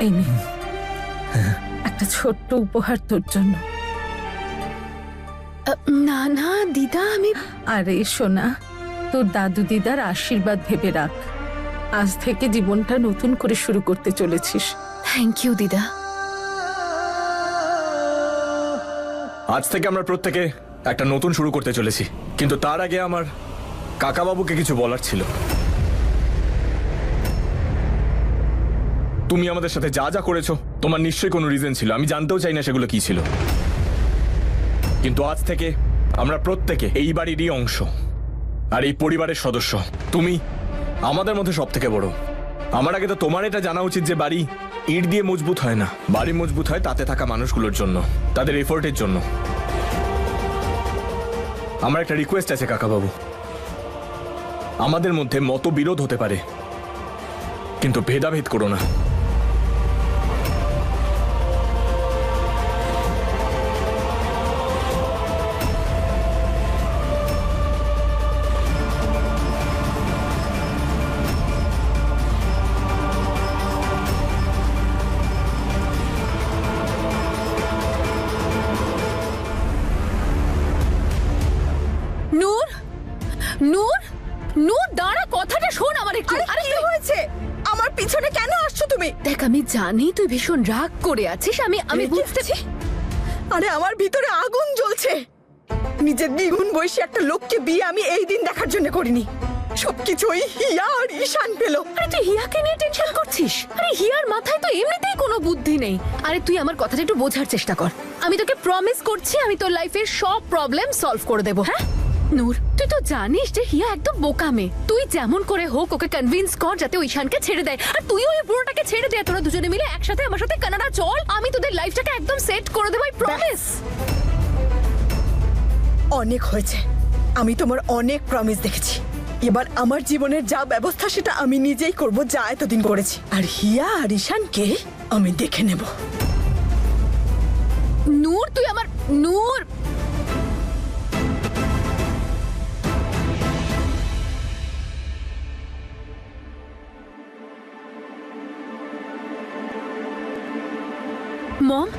এই নে, একটা ছোট্ট উপহার তোর জন্য। না না দিদা, আমি আরে সোনা, তোর দাদু দিদার আশীর্বাদ ভেবে রাখ। আজ থেকে জীবনটা নতুন করে শুরু করতে চলেছিস। থ্যাংক ইউ দিদা। আজ থেকে আমরা প্রত্যেকে একটা নতুন শুরু করতে চলেছি, কিন্তু তার আগে আমার কাকাবাবুকে কিছু বলার ছিল। তুমি আমাদের সাথে যা যা করেছো তোমার নিশ্চয়ই কোনো রিজন ছিল, আমি জানতেও চাই না সেগুলো কি ছিল, কিন্তু আজ থেকে আমরা প্রত্যেকে এই বাড়িরই অংশ আর এই পরিবারের সদস্য। তুমি আমাদের মধ্যে সব থেকে বড়। আমার আগে তো তোমার এটা জানা উচিত যে বাড়ি ইট দিয়ে মজবুত হয় না, বাড়ি মজবুত হয় তাতে থাকা মানুষগুলোর জন্য, তাদের এফোর্টের জন্য। আমার একটা রিকোয়েস্ট আছে কাকাবাবু, আমাদের মধ্যে মতবিরোধ হতে পারে কিন্তু ভেদাভেদ করো না। নূর, নূর, নূর দাঁড়া, কথাটা শোন আমার একটু। আরে কি হয়েছে? আমার পিছনে কেন আসছো তুমি? দেখ, আমি জানি তুই ভীষণ রাগ করে আছিস, আমি বুঝতেছি। আরে আমার ভিতরে আগুন জ্বলছে। নিজের দ্বিগুণ বয়সী একটা লোককে বিয়ে আমি এই দিন দেখার জন্য করিনি। সবকিছু ওই হিয়া আর ঈশান পেল। আরে তুই হিয়াকে নিয়ে টেনশন করছিস? আরে হিয়ার মাথায় তো এমনিতেই কোনো বুদ্ধি নেই। আরে তুই আমার কথাটা একটু বোঝার চেষ্টা কর। আমি তোকে প্রমিস করছি আমি তোর লাইফের সব প্রবলেম সলভ করে দেবো। হ্যাঁ নূর, তুই তো জানিস যে হিয়া একদম বোকা মেয়ে। তুই যেমন করে হোক ওকে কনভিন্স কর যাতে ওই ঈশানকে ছেড়ে দেয়, আর তুই ওই বুড়োটাকে ছেড়ে দে। তোরা দুজনে মিলে একসাথে আমার সাথে কানাডা চল, আমি তোদের লাইফটাকে একদম সেট করে দেবো, আই প্রমিস। অনেক হয়েছে, আমি তোমার অনেক প্রমিস দেখেছি। এবার আমার জীবনের যা ব্যবস্থা সেটা আমি নিজেই করব, যা এতদিন করেছি। আর হিয়া আর ঈশানকে আমি দেখে নেব। নূর, তুই আমার নূর, মম,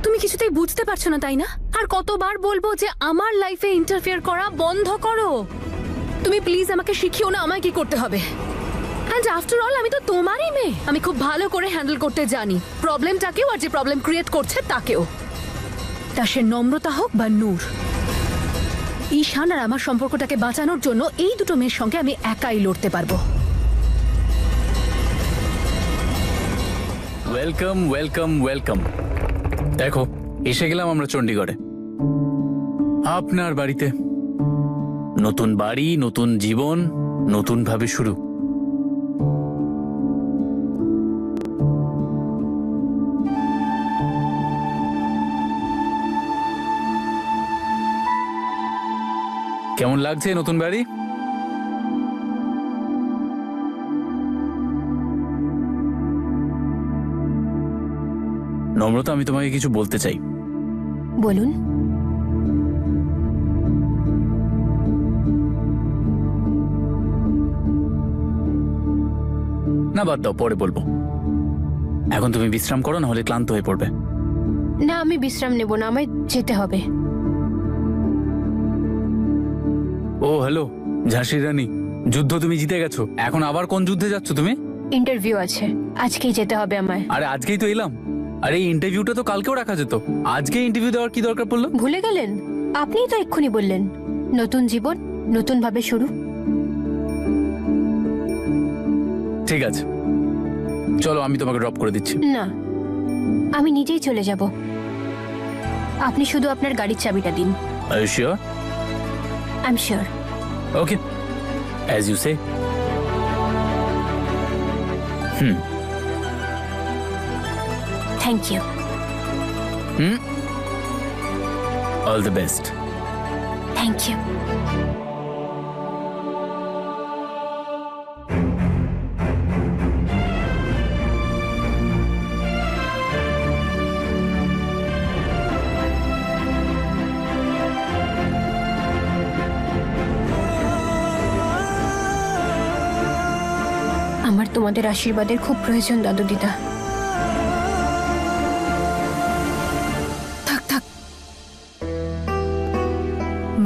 তুমি কিছুতেই বুঝতে পারছো না তাই না? আর কতবার বলবো যে আমার লাইফে ইন্টারফেয়ার করা বন্ধ করো। তুমি প্লিজ আমাকে শিখিও না আমায় কি করতে হবে। অ্যান্ড আফটার অল আমি তো তোমারই মেয়ে, আমি খুব ভালো করে হ্যান্ডেল করতে জানি প্রবলেমটাকেও আর যে প্রবলেম ক্রিয়েট করছে তাকেও। তা সে নম্রতা হোক বা নূর। ঈশান আর আমার সম্পর্কটাকে বাঁচানোর জন্য এই দুটো মেয়ের সঙ্গে আমি একাই লড়তে পারবো। Welcome welcome welcome. দেখো, এসে গেলাম আমরা চণ্ডীগড়ে, আপনার বাড়িতে। নতুন বাড়ি, নতুন জীবন, নতুন ভাবে শুরু। কেমন লাগছে নতুন বাড়ি? নম্রতা, আমি তোমাকে কিছু বলতে চাই। বলুন। না বাদ দাও, পরে বলবো। এখন তুমি বিশ্রাম করো, না হলে ক্লান্ত হয়ে পড়বে। না, আমি বিশ্রাম নেব না, আমায় যেতে হবে। ও হ্যালো, ঝাঁসির রানী, যুদ্ধ তুমি জিতে গেছো, এখন আবার কোন যুদ্ধে যাচ্ছ তুমি? ইন্টারভিউ আছে, আজকেই যেতে হবে আমায়। আরে আজকেই তো এলাম। আরে এই ইন্টারভিউটা তো কালকেও রাখা যেত, আজকে ইন্টারভিউ দেওয়ার কি দরকার পড়লো? ভুলে গেলেন? আপনিই তো এক্ষুনি বললেন নতুন জীবন নতুন ভাবে শুরু। ঠিক আছে, চলো আমি তোমাকে ড্রপ করে দিচ্ছি। না, আমি নিজেই চলে যাব। আপনি শুধু আপনার গাড়ির চাবিটা দিন। Are you sure? I am sure. Okay, as you say. Thank you. All the best. Thank you. আমার তোমাদের আশীর্বাদের খুব প্রয়োজন দাদু দিদা।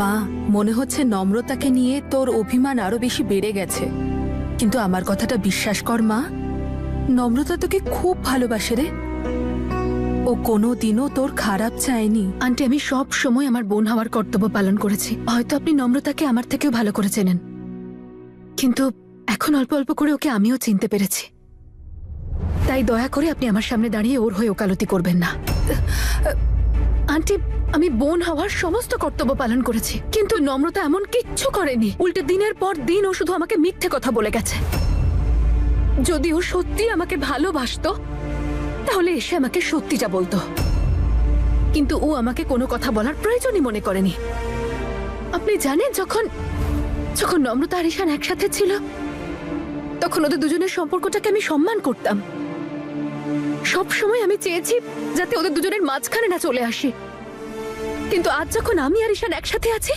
মা, মনে হচ্ছে নম্রতাকে নিয়ে তোর অভিমান আরো বেশি বেড়ে গেছে। কিন্তু আমার কথাটা বিশ্বাস কর মা, নম্রতা তোকে খুব ভালোবাসে রে। ও কোনো দিনও তোর খারাপ চায়নি। আন্টি, আমি সব সময় আমার বোন হওয়ার কর্তব্য পালন করেছি। হয়তো আপনি নম্রতাকে আমার থেকেও ভালো করে চেনেন, কিন্তু এখন অল্প অল্প করে ওকে আমিও চিনতে পেরেছি। তাই দয়া করে আপনি আমার সামনে দাঁড়িয়ে ওর হয়ে ওকালতি করবেন না। আন্টি, আমি বোন হওয়ার সমস্ত কর্তব্য পালন করেছি, কিন্তু নম্রতা এমন কিচ্ছু করেনি। উল্টে দিনের পর দিন ও শুধু আমাকে মিথ্যে কথা বলে গেছে। যদি ও সত্যি আমাকে ভালোবাসতো তাহলে এসে আমাকে সত্যিটা বলতো, কিন্তু ও আমাকে কোনো কথা বলার প্রয়োজনই মনে করেনি। আপনি জানেন, যখন যখন নম্রতা আর ঈশান একসাথে ছিল তখন ওদের দুজনের সম্পর্কটাকে আমি সম্মান করতাম। সব সময় আমি চেয়েছি যাতে ওদের দুজনের মাঝখানে না চলে আসি, কিন্তু আজ যখন আমি আর ঈশান একসাথে আছি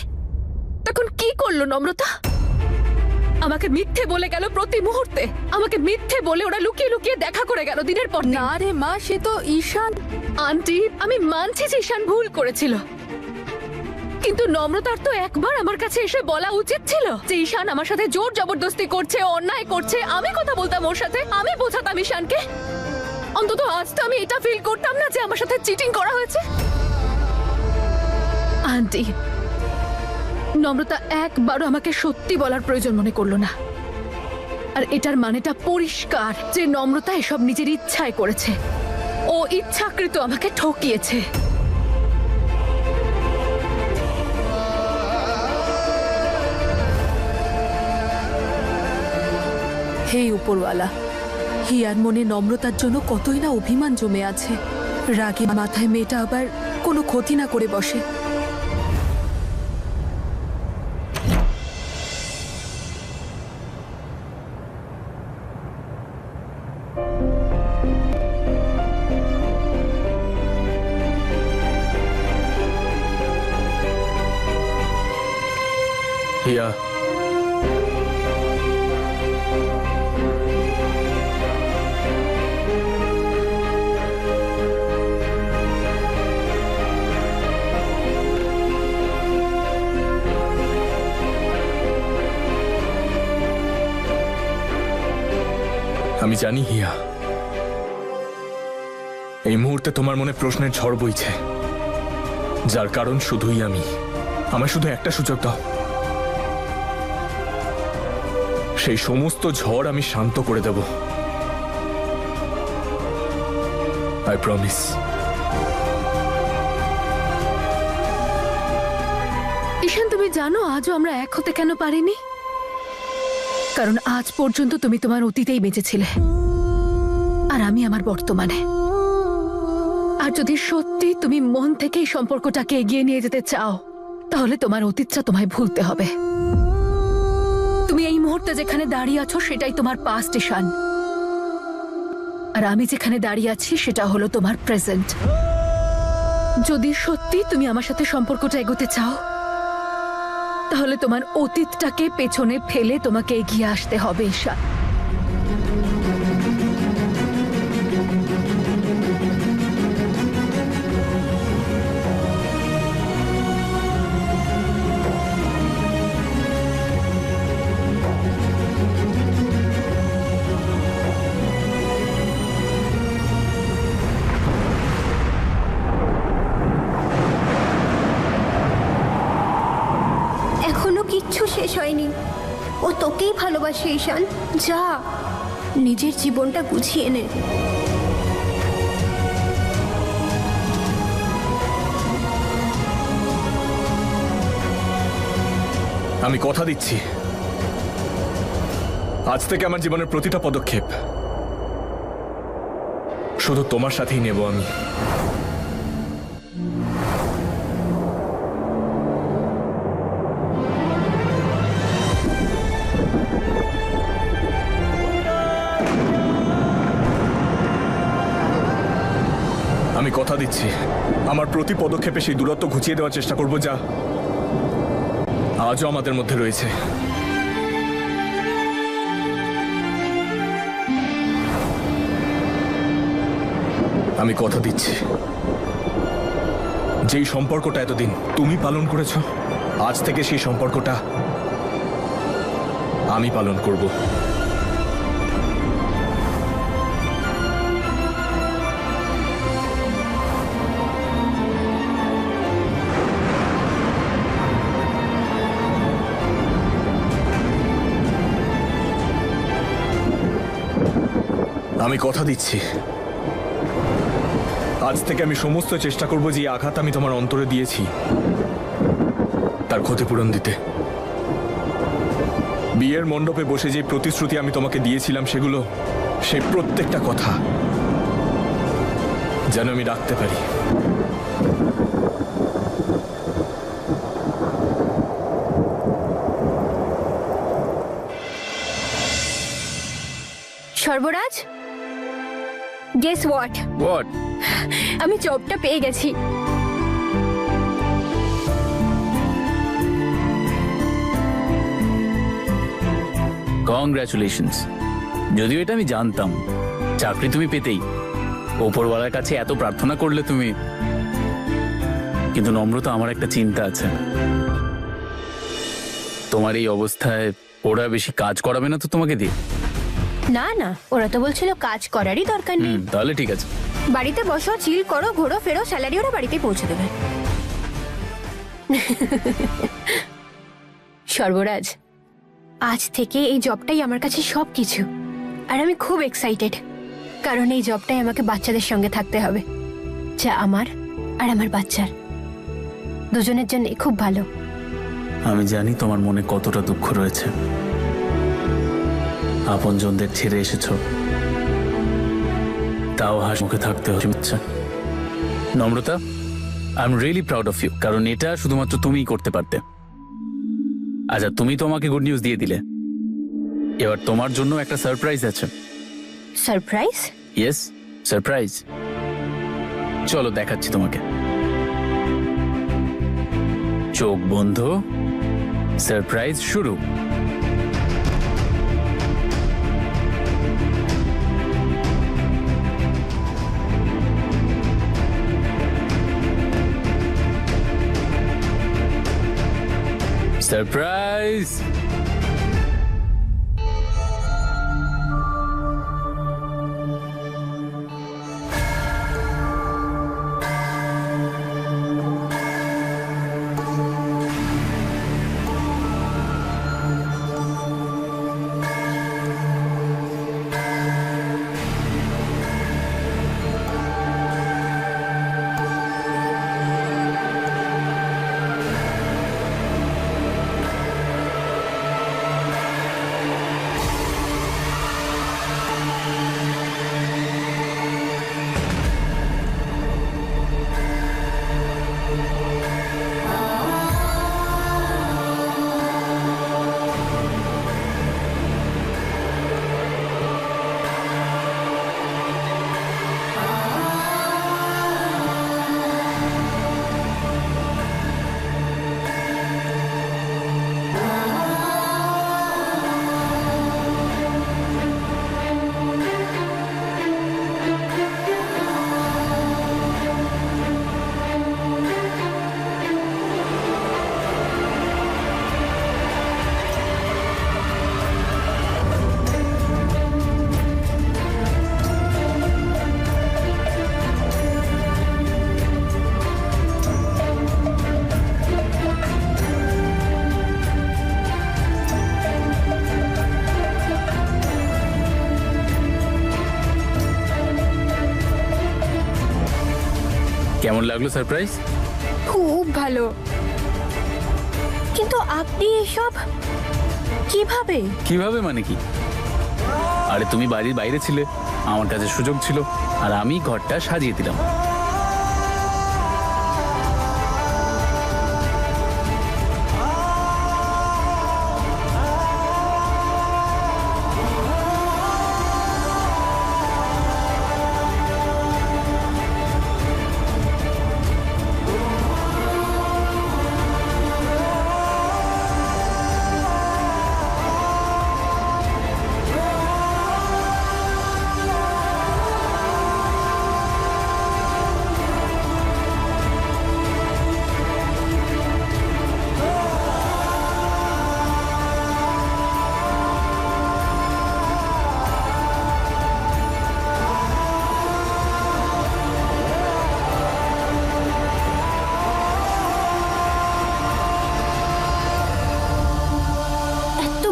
তখন কি করলো নম্রতা? আমাকে মিথ্যে বলে গেল প্রতি মুহূর্তে। আমাকে মিথ্যে বলে ওরা লুকিয়ে লুকিয়ে দেখা করে গেল দিনের পর দিন। না রে মা, সে তো ঈশান। আন্টি, আমি মানছি যে ঈশান ভুল করেছিল, কিন্তু নম্রতার তো একবার আমার কাছে এসে বলা উচিত ছিল যে ঈশান আমার সাথে জোর জবরদস্তি করছে, অন্যায় করছে। আমি কথা বলতাম ওর সাথে, আমি বোঝাতাম ঈশানকে। অন্তত আজ তো আমি এটা ফিল করতাম না যে আমার সাথে চিটিং করা হয়েছে। আন্টি, নম্রতা একবারও আমাকে সত্যি বলার প্রয়োজন মনে করলো না। আর এটার মানেটা পরিষ্কার যে নম্রতা এসব নিজের ইচ্ছায় করেছে। ও ইচ্ছাকৃত আমাকে ঠকিয়েছে। হে উপরওয়ালা, হিয়ার মনে নম্রতার জন্য কতই না অভিমান জমে আছে। রাগে মাথায় মেয়েটা আবার কোনো ক্ষতি না করে বসে। হিয়া, আমি জানি হিয়া, এই মুহূর্তে তোমার মনে প্রশ্নের ঝড় বইছে, যার কারণ শুধুই আমি। আমার শুধু একটা সুযোগ দাও, সেই সমস্ত ঝড় আমি শান্ত করে দেব। I promise. ঈশান, তুমি জানো আজও আমরা এক হতে কেন পারিনি? কারণ আজ পর্যন্ত তুমি তোমার অতীতেই বেঁচেছিলে আর আমি আমার বর্তমানে। আর যদি সত্যি তুমি মন থেকে এই সম্পর্কটাকে এগিয়ে নিয়ে যেতে চাও তাহলে তোমার অতীতটা তোমায় ভুলতে হবে। তুমি এই মুহূর্তে যেখানে দাঁড়িয়ে আছো সেটাই তোমার পাস্ট, ঈশান। আর আমি যেখানে দাঁড়িয়ে আছি সেটা হলো তোমার প্রেজেন্ট। যদি সত্যি তুমি আমার সাথে সম্পর্কটা এগোতে চাও তাহলে তোমার অতীতটাকে পেছনে ফেলে তোমাকে এগিয়ে আসতে হবে, ঈশান। এখনো কিচ্ছু শেষ হয়নি। ও তোকেই ভালোবাসে ঈশান। যা, নিজের জীবনটা গুছিয়ে নে। আমি কথা দিচ্ছি, আজ থেকে আমার জীবনের প্রতিটা পদক্ষেপ শুধু তোমার সাথেই নেব আমি। আমি কথা দিচ্ছি, আমার প্রতি পদক্ষেপে সেই দূরত্ব ঘুচিয়ে দেওয়ার চেষ্টা করব যা আজও আমাদের মধ্যে রয়েছে। আমি কথা দিচ্ছি, যেই সম্পর্কটা এতদিন তুমি পালন করেছো আজ থেকে সেই সম্পর্কটা আমি পালন করব। আমি কথা দিচ্ছি, আজ থেকে আমি সমস্ত চেষ্টা করব যে আঘাত আমি তোমার অন্তরে দিয়েছি তার ক্ষতিপূরণ দিতে। বিয়ের মণ্ডপে বসে যে প্রতিশ্রুতি আমি তোমাকে দিয়েছিলাম সেগুলো, সেই প্রত্যেকটা কথা যেন আমি রাখতে পারি। সর্বরাজ, গেস হোয়াট? হোয়াট? আমি জবটা পেয়ে গেছি। কংগ্রাচুলেশনস। যদিও এটা আমি জানতাম, চাকরি তুমি পেতেই। ওপরওয়ালার কাছে এত প্রার্থনা করলে তুমি। কিন্তু নম্রতা, আমার একটা চিন্তা আছে। তোমার এই অবস্থায় ওরা বেশি কাজ করাবে না তো তোমাকে দিয়ে? না না, ওরা তো বলছিল কাজ করারই দরকার নেই। তাহলে ঠিক আছে। বাড়িতে বসো, চিল করো, ঘোরো ফেরো, স্যালারি ওরা বাড়িতে পৌঁছে দেবে। সর্বরাজ, আজ থেকে এই জবটাই আমার কাছে সবকিছু। আর আমি খুব এক্সাইটেড, কারণ এই জবটাই আমাকে বাচ্চাদের সঙ্গে থাকতে হবে, যা আমার আর আমার বাচ্চার দুজনের জন্য খুব ভালো। আমি জানি তোমার মনে কতটা দুঃখ রয়েছে। আপনজনদের ছেড়ে এসেছো, তাও হাসি মুখে থাকতে হচ্ছে। Namrata, I am really proud of you, কারণ এটা শুধুমাত্র তুমিই করতে পারতে। আচ্ছা, তুমি তো আমাকে গুড নিউজ দিয়ে দিলে, এবার তোমার জন্য একটা সারপ্রাইজ আছে। সারপ্রাইজ? Yes, surprise. চলো দেখাচ্ছি তোমাকে। চোখ বন্ধ, সারপ্রাইজ শুরু। সারপ্রাইজ! কেমন লাগলো সারপ্রাইজ? খুব ভালো, কিন্তু আপনি এসব কিভাবে? কিভাবে মানে কি? আরে তুমি বাড়ির বাইরে ছিলে, আমার কাছে সুযোগ ছিল, আর আমি ঘরটা সাজিয়ে দিলাম।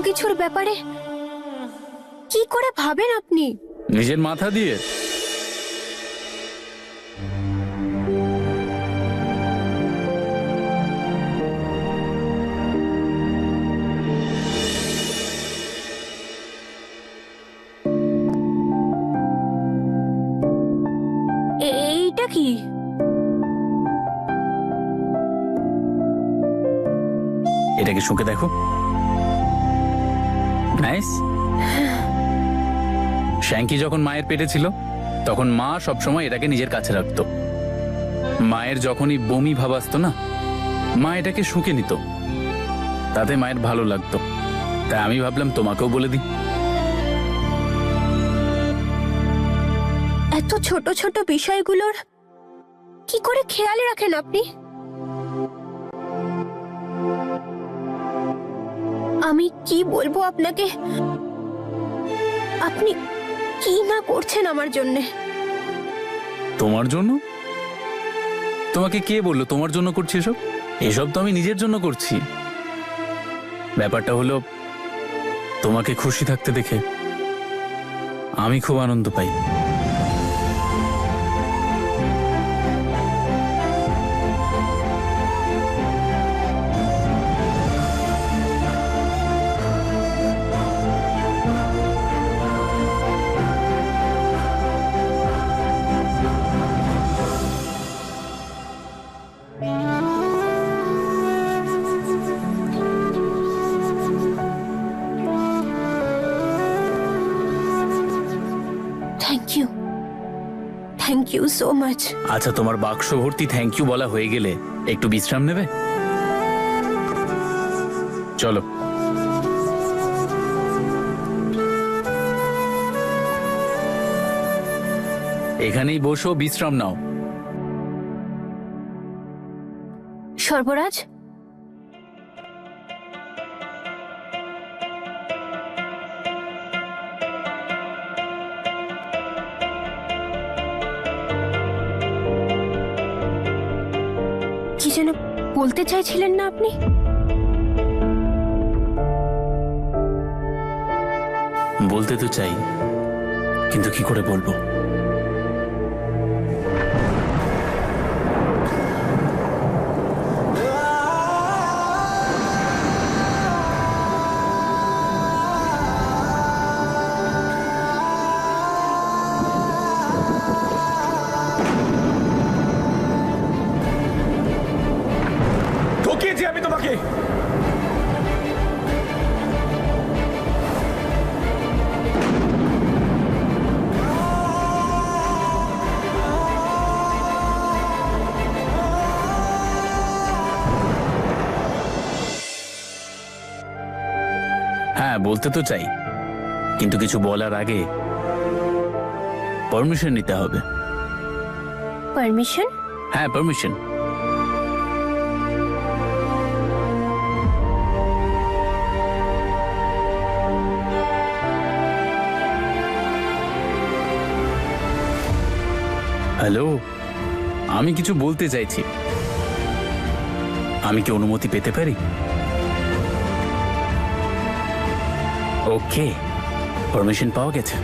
কিছুর ব্যাপারে কি করে ভাবেন আপনি? নিজের মাথা দিয়ে। এইটা কি? এটাকে শুকে দেখো। নাইস। শ্যাঙ্কি যখন মায়ের পেটে ছিল তখন মা সবসময় এটাকে নিজের কাছে রাখতো। মায়ের যখনই বমি ভাব আসতো না, মা এটাকে শুকে নিত, তাতে মায়ের ভালো লাগতো। তাই আমি ভাবলাম তোমাকেও বলে দিই। এত ছোট ছোট বিষয়গুলোর কি করে খেয়াল রাখেন আপনি? আমি কি বলবো আপনাকে? আপনি কি না করছেন আমার জন্যে। তোমার জন্য? তোমাকে কে বললো তোমার জন্য করছি এসব? এসব তো আমি নিজের জন্য করছি। ব্যাপারটা হলো, তোমাকে খুশি থাকতে দেখে আমি খুব আনন্দ পাই। Thank you so much. আচ্ছা, তোমার বাক্স ভর্তি থ্যাংক ইউ বলা হয়ে গেলে একটু বিশ্রাম নেবে? চলো। এখানেই বসো, বিশ্রাম নাও। সর্বরাজ, কি যেন বলতে চাইছিলেন না আপনি? বলতে তো চাই, কিন্তু কি করে বলবো? ঠকিয়েছি আমি তোমাকে। হ্যাঁ, বলতে তো চাই, কিন্তু কিছু বলার আগে পারমিশন নিতে হবে। পারমিশন? হ্যাঁ, পারমিশন। হ্যালো, আমি কিছু বলতে চাইছি। আমি কি অনুমতি পেতে পারি? ওকে, পারমিশন পাওয়া গেছে।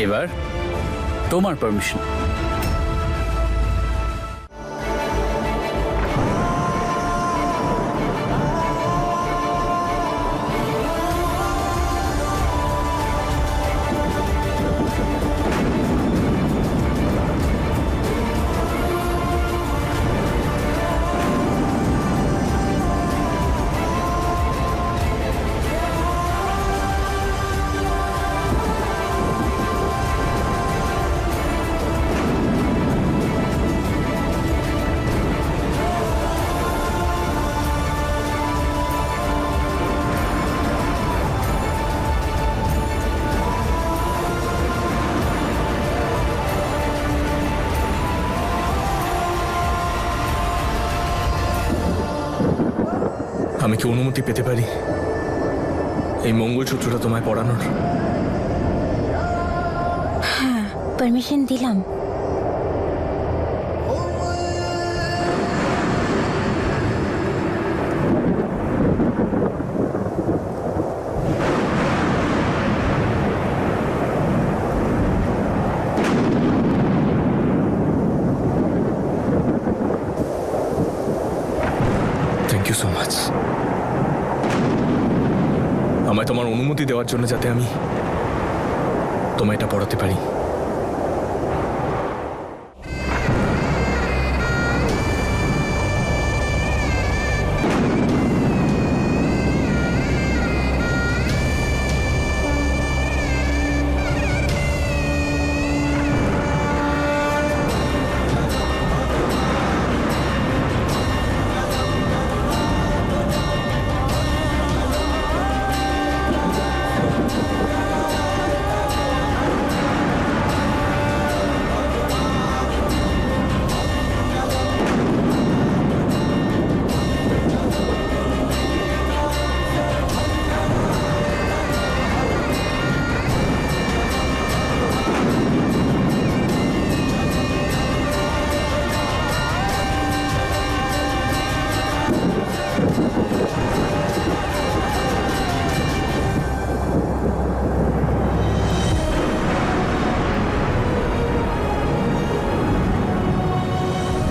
এবার তোমার পারমিশন। আমি কি অনুমতি পেতে পারি এই মঙ্গলসূত্রটা তোমায় পরানোর? হ্যাঁ, পারমিশন দিলাম। আমায় তোমার অনুমতি দেওয়ার জন্য, যাতে আমি তোমায় এটা পড়াতে পারি।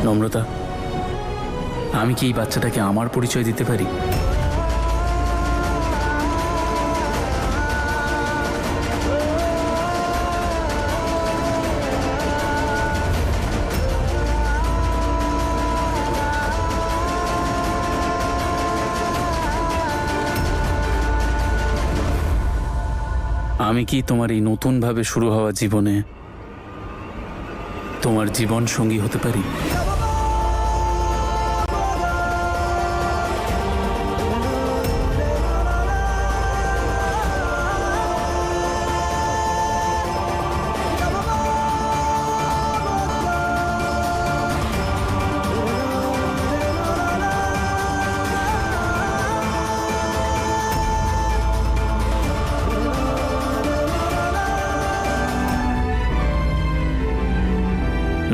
নম্রতা, আমি কি এই বাচ্চাটাকে আমার পরিচয় দিতে পারি? আমি কি তোমার এই নতুনভাবে শুরু হওয়া জীবনে তোমার জীবন সঙ্গী হতে পারি?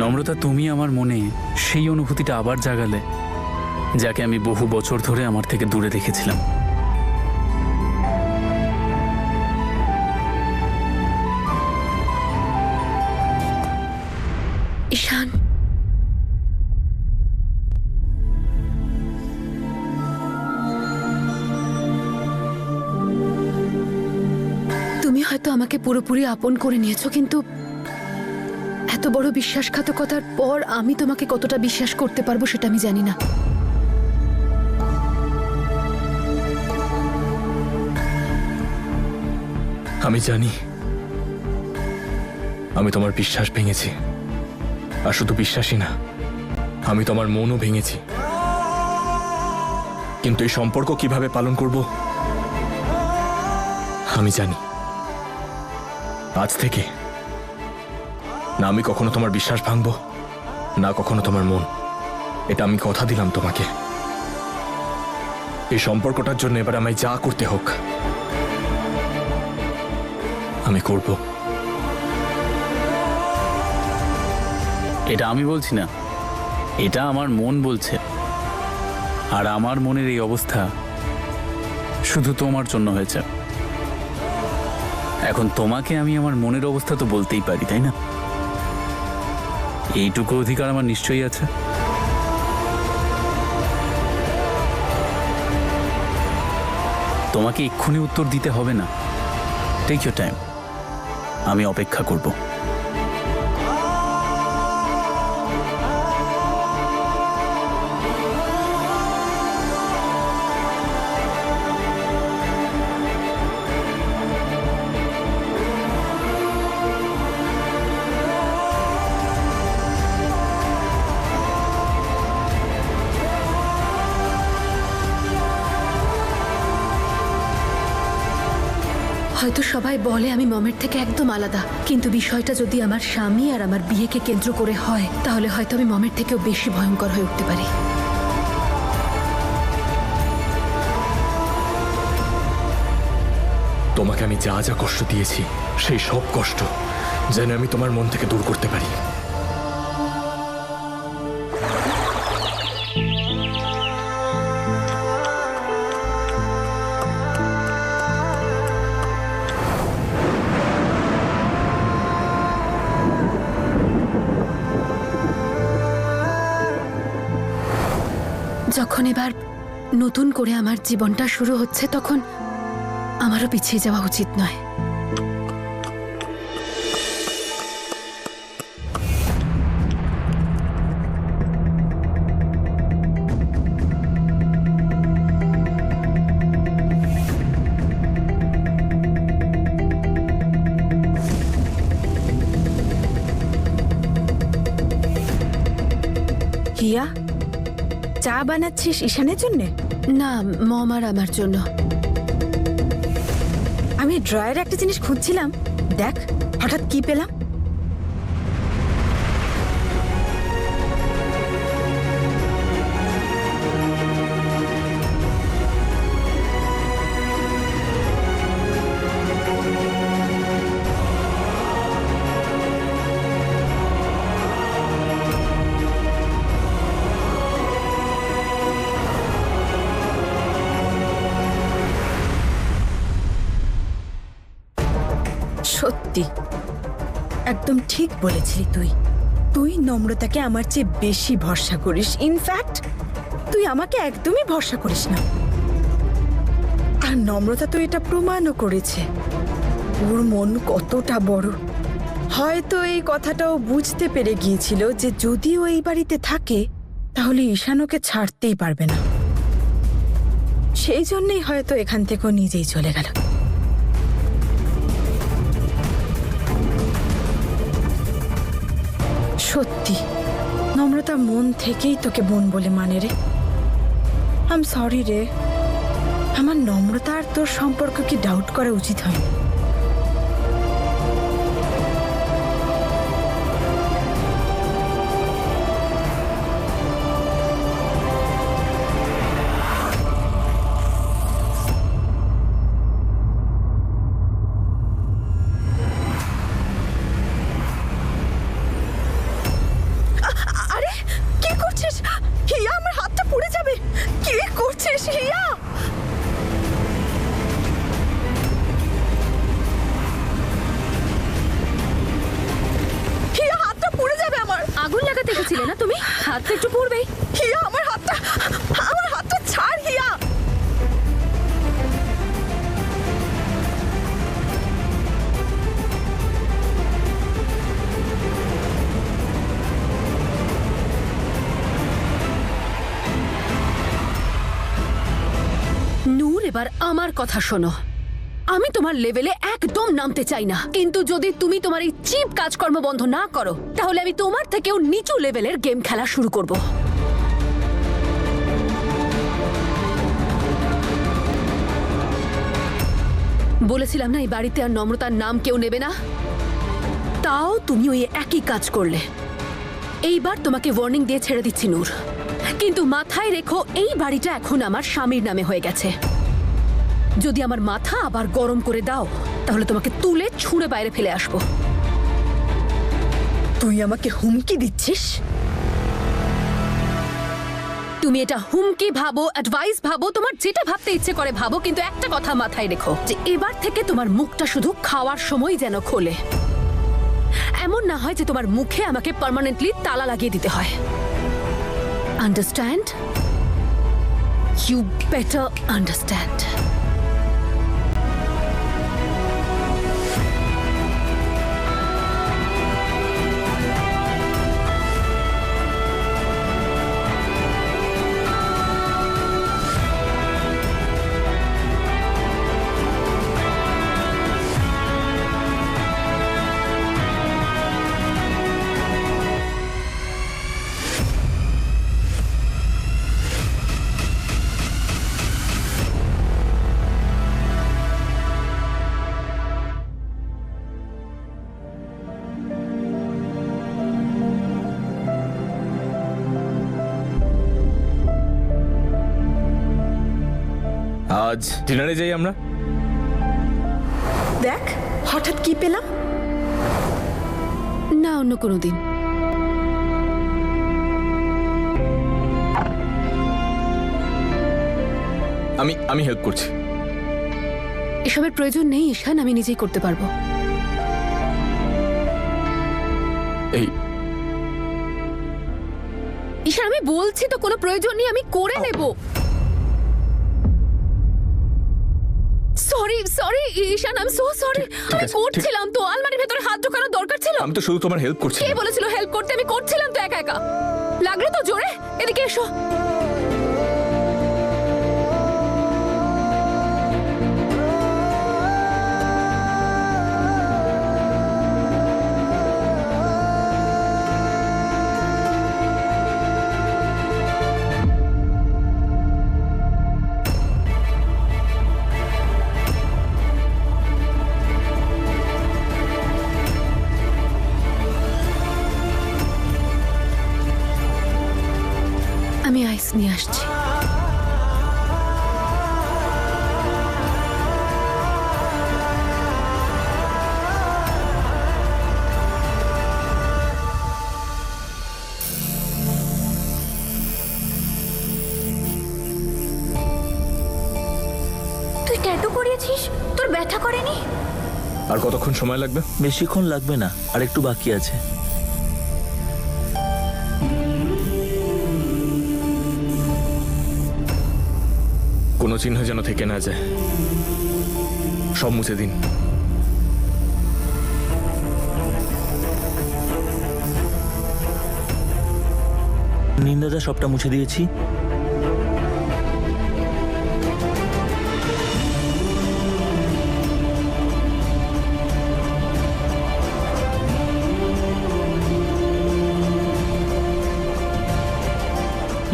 নম্রতা, তুমি আমার মনে সেই অনুভূতিটা আবার জাগালে, যাকে আমি বহু বছর ধরে আমার থেকে দূরে রেখেছিলাম। ঈশান, তুমি হয়তো আমাকে পুরোপুরি আপন করে নিয়েছো, কিন্তু এত বড় বিশ্বাসঘাতকতার পর আমি তোমাকে কতটা বিশ্বাস করতে পারবো সেটা আমি জানি না। আমি জানি আমি তোমার বিশ্বাস ভেঙেছি, আর শুধু বিশ্বাসই না, আমি তোমার মনও ভেঙেছি। কিন্তু এই সম্পর্ক কিভাবে পালন করব আমি জানি। আজ থেকে না আমি কখনো তোমার বিশ্বাস ভাঙবো, না কখনো তোমার মন। এটা আমি কথা দিলাম তোমাকে। এই সম্পর্কটার জন্য এবার আমায় যা করতে হোক আমি করব। এটা আমি বলছি না, এটা আমার মন বলছে। আর আমার মনের এই অবস্থা শুধু তোমার জন্য হয়েছে। এখন তোমাকে আমি আমার মনের অবস্থা তো বলতেই পারি, তাই না? এইটুকু অধিকার আমার নিশ্চয়ই আছে। তোমাকে এক্ষুনি উত্তর দিতে হবে না। টেক ইউর টাইম, আমি অপেক্ষা করব। হয়তো সবাই বলে আমি মমের থেকে একদম আলাদা, কিন্তু বিষয়টা যদি আমার স্বামী আর আমার বিয়েকে কেন্দ্র করে হয়, তাহলে হয়তো আমি মমের থেকেও বেশি ভয়ঙ্কর হয়ে উঠতে পারি। তোমাকে আমি যা যা কষ্ট দিয়েছি, সেই সব কষ্ট যেন আমি তোমার মন থেকে দূর করতে পারি। যখন এবার নতুন করে আমার জীবনটা শুরু হচ্ছে, তখন আমারও পিছিয়ে যাওয়া উচিত নয়। হিয়া, চা বানাচ্ছিস ঈশানের জন্য? না, মম আর আমার জন্য। আমি ড্রয়ারে একটা জিনিস খুঁজছিলাম, দেখ হঠাৎ কি পেলাম। সত্যি একদম ঠিক বলেছিলি তুই। তুই নম্রতাকে আমার চেয়ে বেশি ভরসা করিস। ইনফ্যাক্ট তুই আমাকে একদমই ভরসা করিস না। আর নম্রতা তো এটা প্রমাণও করেছে। ওর মন কতটা বড়। হয়তো এই কথাটাও বুঝতে পেরে গিয়েছিল যে যদি ও এই বাড়িতে থাকে তাহলে ঈশানকে ছাড়তেই পারবে না। সেই জন্যই হয়তো এখান থেকে ও নিজেই চলে গেল। সত্যি নম্রতা মন থেকেই তোকে বোন বলে মানে রে। আই এম সরি রে। আমার নম্রতা আর তোর সম্পর্ক কি ডাউট করা উচিত হয়? আরে কি করছিস হিয়া? আমার হাতটা পুড়ে যাবে। কি করছিস হিয়া? হিয়া, হাতটা পুড়ে যাবে আমার। আগুন লাগাতে গেছিলে না তুমি? হাত তো একটু পড়বেই। হিয়া, আমার হাতটা ছাড় হিয়া। নূর, এবার আমার কথা শোনো। আমি তোমার লেভেলে একদম নামতে চাই না, কিন্তু যদি তুমি তোমার এই চিপ কাজকর্ম বন্ধ না করো তাহলে আমি তোমার থেকেও নিচু লেভেলের গেম খেলা শুরু করব। বলেছিলাম না এই বাড়িতে আর নম্রতার নাম কেউ নেবে না, তাও তুমি ওই একই কাজ করলে। এইবার তোমাকে ওয়ার্নিং দিয়ে ছেড়ে দিচ্ছি নূর, কিন্তু মাথায় রেখো এই বাড়িটা এখন আমার স্বামীর নামে হয়ে গেছে। যদি আমার মাথা আবার গরম করে দাও তাহলে তোমাকে তুলে ছুঁড়ে বাইরে ফেলে আসবো। তুই আমাকে হুমকি দিচ্ছিস? তুমি এটা হুমকি ভাবো, অ্যাডভাইস ভাবো, তোমার যেটা ভাবতে ইচ্ছে করে ভাবো, কিন্তু একটা কথা মাথায় রেখো যে এবার থেকে তোমার মুখটা শুধু খাওয়ার সময় যেন খোলে। এমন না হয় যে তোমার মুখে আমাকে পার্মানেন্টলি তালা লাগিয়ে দিতে হয়। আন্ডারস্ট্যান্ড? You better understand. আজ ডিনারে যাই আমরা। দেখ হঠাৎ কি পেলাম। না, অন্য কোনো দিন। আমি হেল্প করছি। এসবের প্রয়োজন নেই ঈশান, আমি নিজেই করতে পারবো। এই ঈশান, আমি বলছি তো কোনো প্রয়োজন নেই, আমি করে নেব। Sorry Ishan, I am so sorry. ঠিক আমি আছে, করছিলাম তো, আলমারির ভেতরে হাত ঢোকানোর দরকার ছিল। আমি তো শুধু তোমার হেল্প করছি। কে বলেছিল হেল্প করতে? আমি করছিলাম তো একা একা। লাগলো তো জোরে। এদিকে এসো। আমি আইস নিয়ে আসছি। তুই ট্যাটু করিয়েছিস? তোর ব্যথা করেনি? আর কতক্ষণ সময় লাগবে? বেশিক্ষণ লাগবে না, আর একটু বাকি আছে। কোনো চিহ্ন যেন থেকে না যায়। সব মুছে দিন। নিন্দাদা, সবটা মুছে দিয়েছি।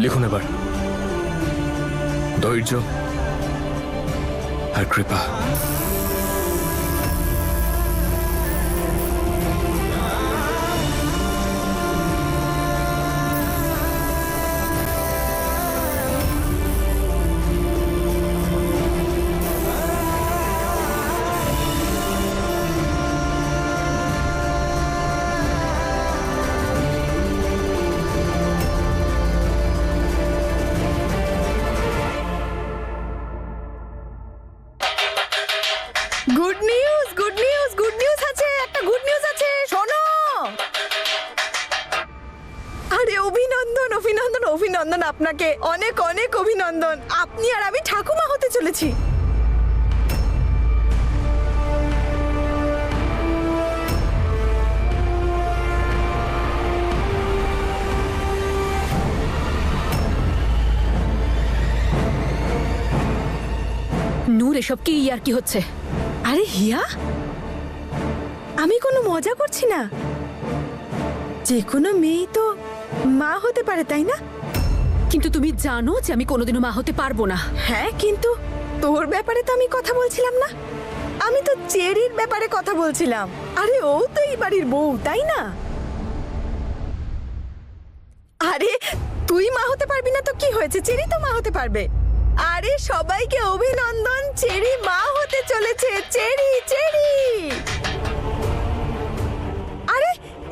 লিখুন এবার। ধৈর্য আর কৃপা। Good news, good news, good news আছে, একটা গুড নিউজ আছে, শোনো। আরে অভিনন্দন, অভিনন্দন, অভিনন্দন আপনাকে, অনেক অনেক অভিনন্দন। আপনি আর আমি ঠাকুমা হতে চলেছি। নূর, এসব কি আর কি হচ্ছে? আরে হিয়া, আমি কোনো মজা করছি না। যে কোনো মেয়েই তো মা হতে পারে, তাই না? কিন্তু তুমি জানো যে আমি কোনোদিনও মা হতে পারবো না। হ্যাঁ, কিন্তু তোর ব্যাপারে তো আমি কথা বলছিলাম না। আমি তো চেরির ব্যাপারে কথা বলছিলাম। আরে ও তো এই বাড়ির বউ, তাই না? আরে তুই মা হতে পারবি না তো কি হয়েছে? চেরি তো মা হতে পারবে। আরে সবাইকে অভিনন্দন, চেরি মা হতে চলেছে। চেরি, চেরি, আরে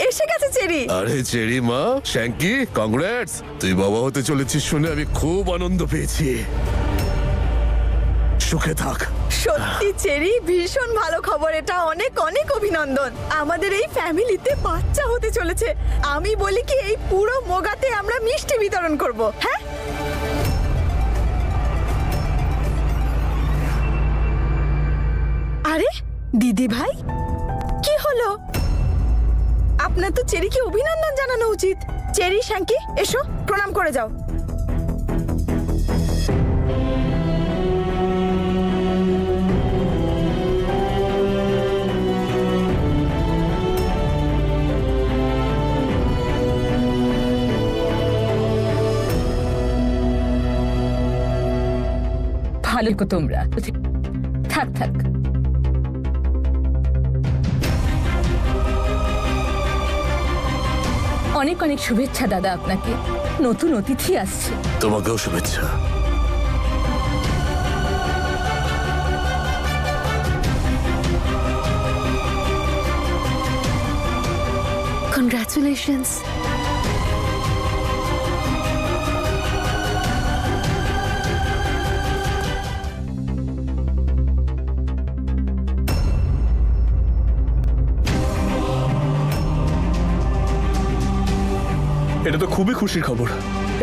এসে গেছে চেরি। আরে চেরি মা, শ্যাঙ্কি, কংগ্রেটস! তুই বাবা হতে চলেছিস শুনে আমি খুব আনন্দ পেয়েছি। সুখে থাক। সত্যি চেরি, ভীষণ ভালো খবর এটা। অনেক অনেক অভিনন্দন। আমাদের এই ফ্যামিলিতে বাচ্চা হতে চলেছে। আমি বলি কি, এই পুরো মোগাতে আমরা মিষ্টি বিতরণ করব। হ্যাঁ, আরে দিদি ভাই, কি হলো? আপনার তো চেরিকে অভিনন্দন জানানো উচিত। চেরি, শ্যাঙ্কি, এসো প্রণাম করে যাও। ভালো কো তোমরা। থাক থাক। অনেক অনেক শুভেচ্ছা দাদা আপনাকে। নতুন অতিথি আসছে। তোমাকেও শুভেচ্ছা। কনগ্রাচুলেশনস। এটা তো খুবই খুশির খবর।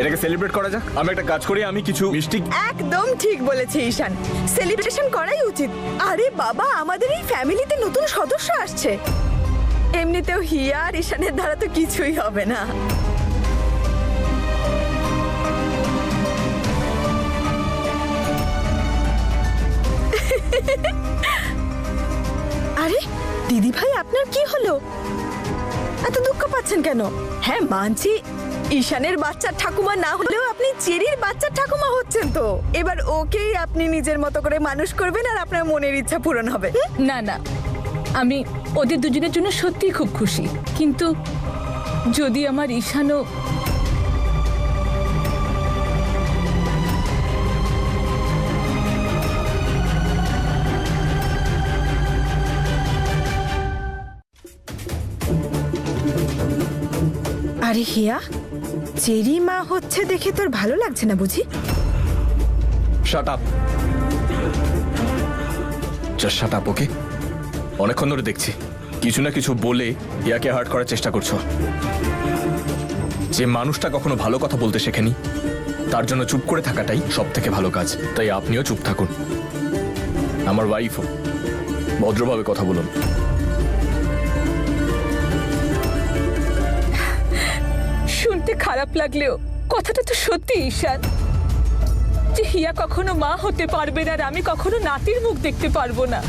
এটাকে সেলিব্রেট করা যাক। আমি একটা কাজ করি, আমি কিছু মিষ্টি। একদম ঠিক বলেছে ঈশান, সেলিব্রেশন করাই উচিত। আরে বাবা, আমাদের এই ফ্যামিলিতে নতুন সদস্য আসছে। এমনিতেও হিয়া আর ঈশানের দ্বারা তো কিছুই হবে না। আরে দিদি ভাই, আপনার কি হলো? এত দুঃখ পাচ্ছেন কেন? হ্যাঁ মানছি, ঈশানের বাচ্চার ঠাকুমা না হলেও আপনি চেরির বাচ্চার ঠাকুমা হচ্ছেন তো। এবার ওকেই আপনি নিজের মতো করে মানুষ করবেন আর আপনার মনের ইচ্ছা পূরণ হবে। না না, আমি ওদের দুজনের জন্য সত্যিই খুব খুশি, কিন্তু যদি আমার ঈশানও আরে হিয়া, চেরি মা হচ্ছে দেখে তোর ভালো লাগছে না বুঝি? Shut up, just shut up, okay? অনেকক্ষণ ধরে দেখছি কিছু না কিছু বলে ইয়াকে হার্ট করার চেষ্টা করছো। যে মানুষটা কখনো ভালো কথা বলতে শেখেনি, তার জন্য চুপ করে থাকাটাই সব থেকে ভালো কাজ। তাই আপনিও চুপ থাকুন। আমার ওয়াইফও, ভদ্রভাবে কথা বলুন। শুনতে খারাপ লাগলেও কথাটা তো সত্যি ঈশান, যে হিয়া কখনো মা হতে পারবে না আর আমি কখনো নাতির মুখ দেখতে পারবো না,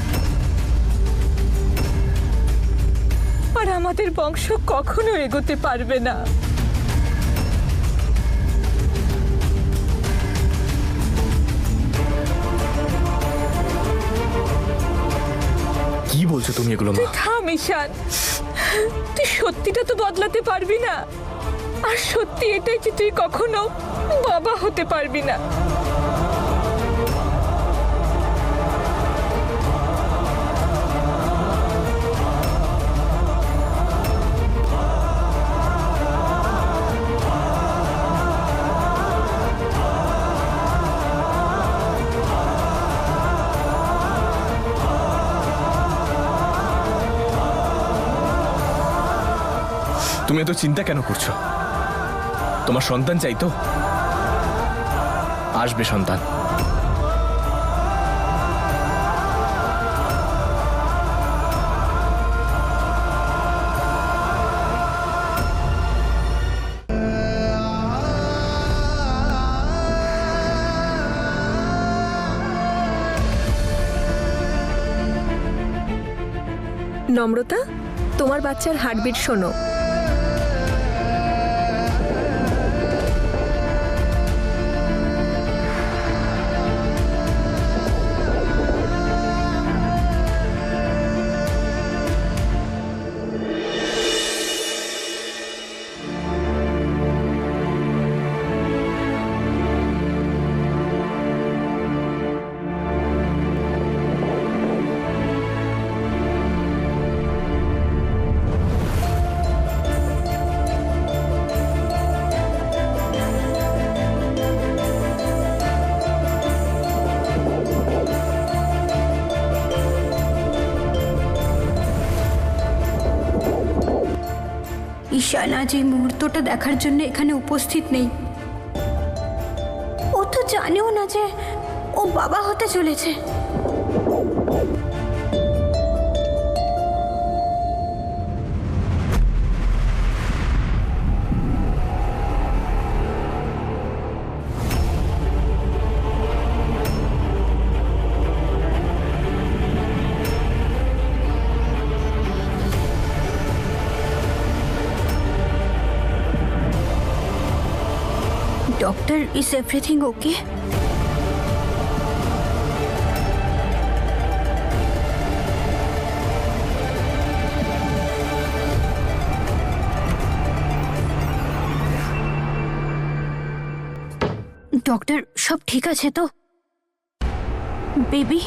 আর আমাদের বংশ কখনো এগোতে পারবে না। কি বলছো তুমি এগুলো মা? থাম ঈশান, তুই সত্যিটা তো বদলাতে পারবি না, আর সত্যি এটাই যে তুই কখনো বাবা হতে পারবি না। তুমি এত চিন্তা কেন করছো? তোমার সন্তান চাই তো? আসবে সন্তান। নম্রতা, তোমার বাচ্চার হার্টবিট শোনো। ঈশান আজ এই মুহূর্তটা দেখার জন্য এখানে উপস্থিত নেই। ও তো জানেও না যে ও বাবা হতে চলেছে। Doctor, is everything okay? Doctor, সব ঠিক আছে তো? বেবি?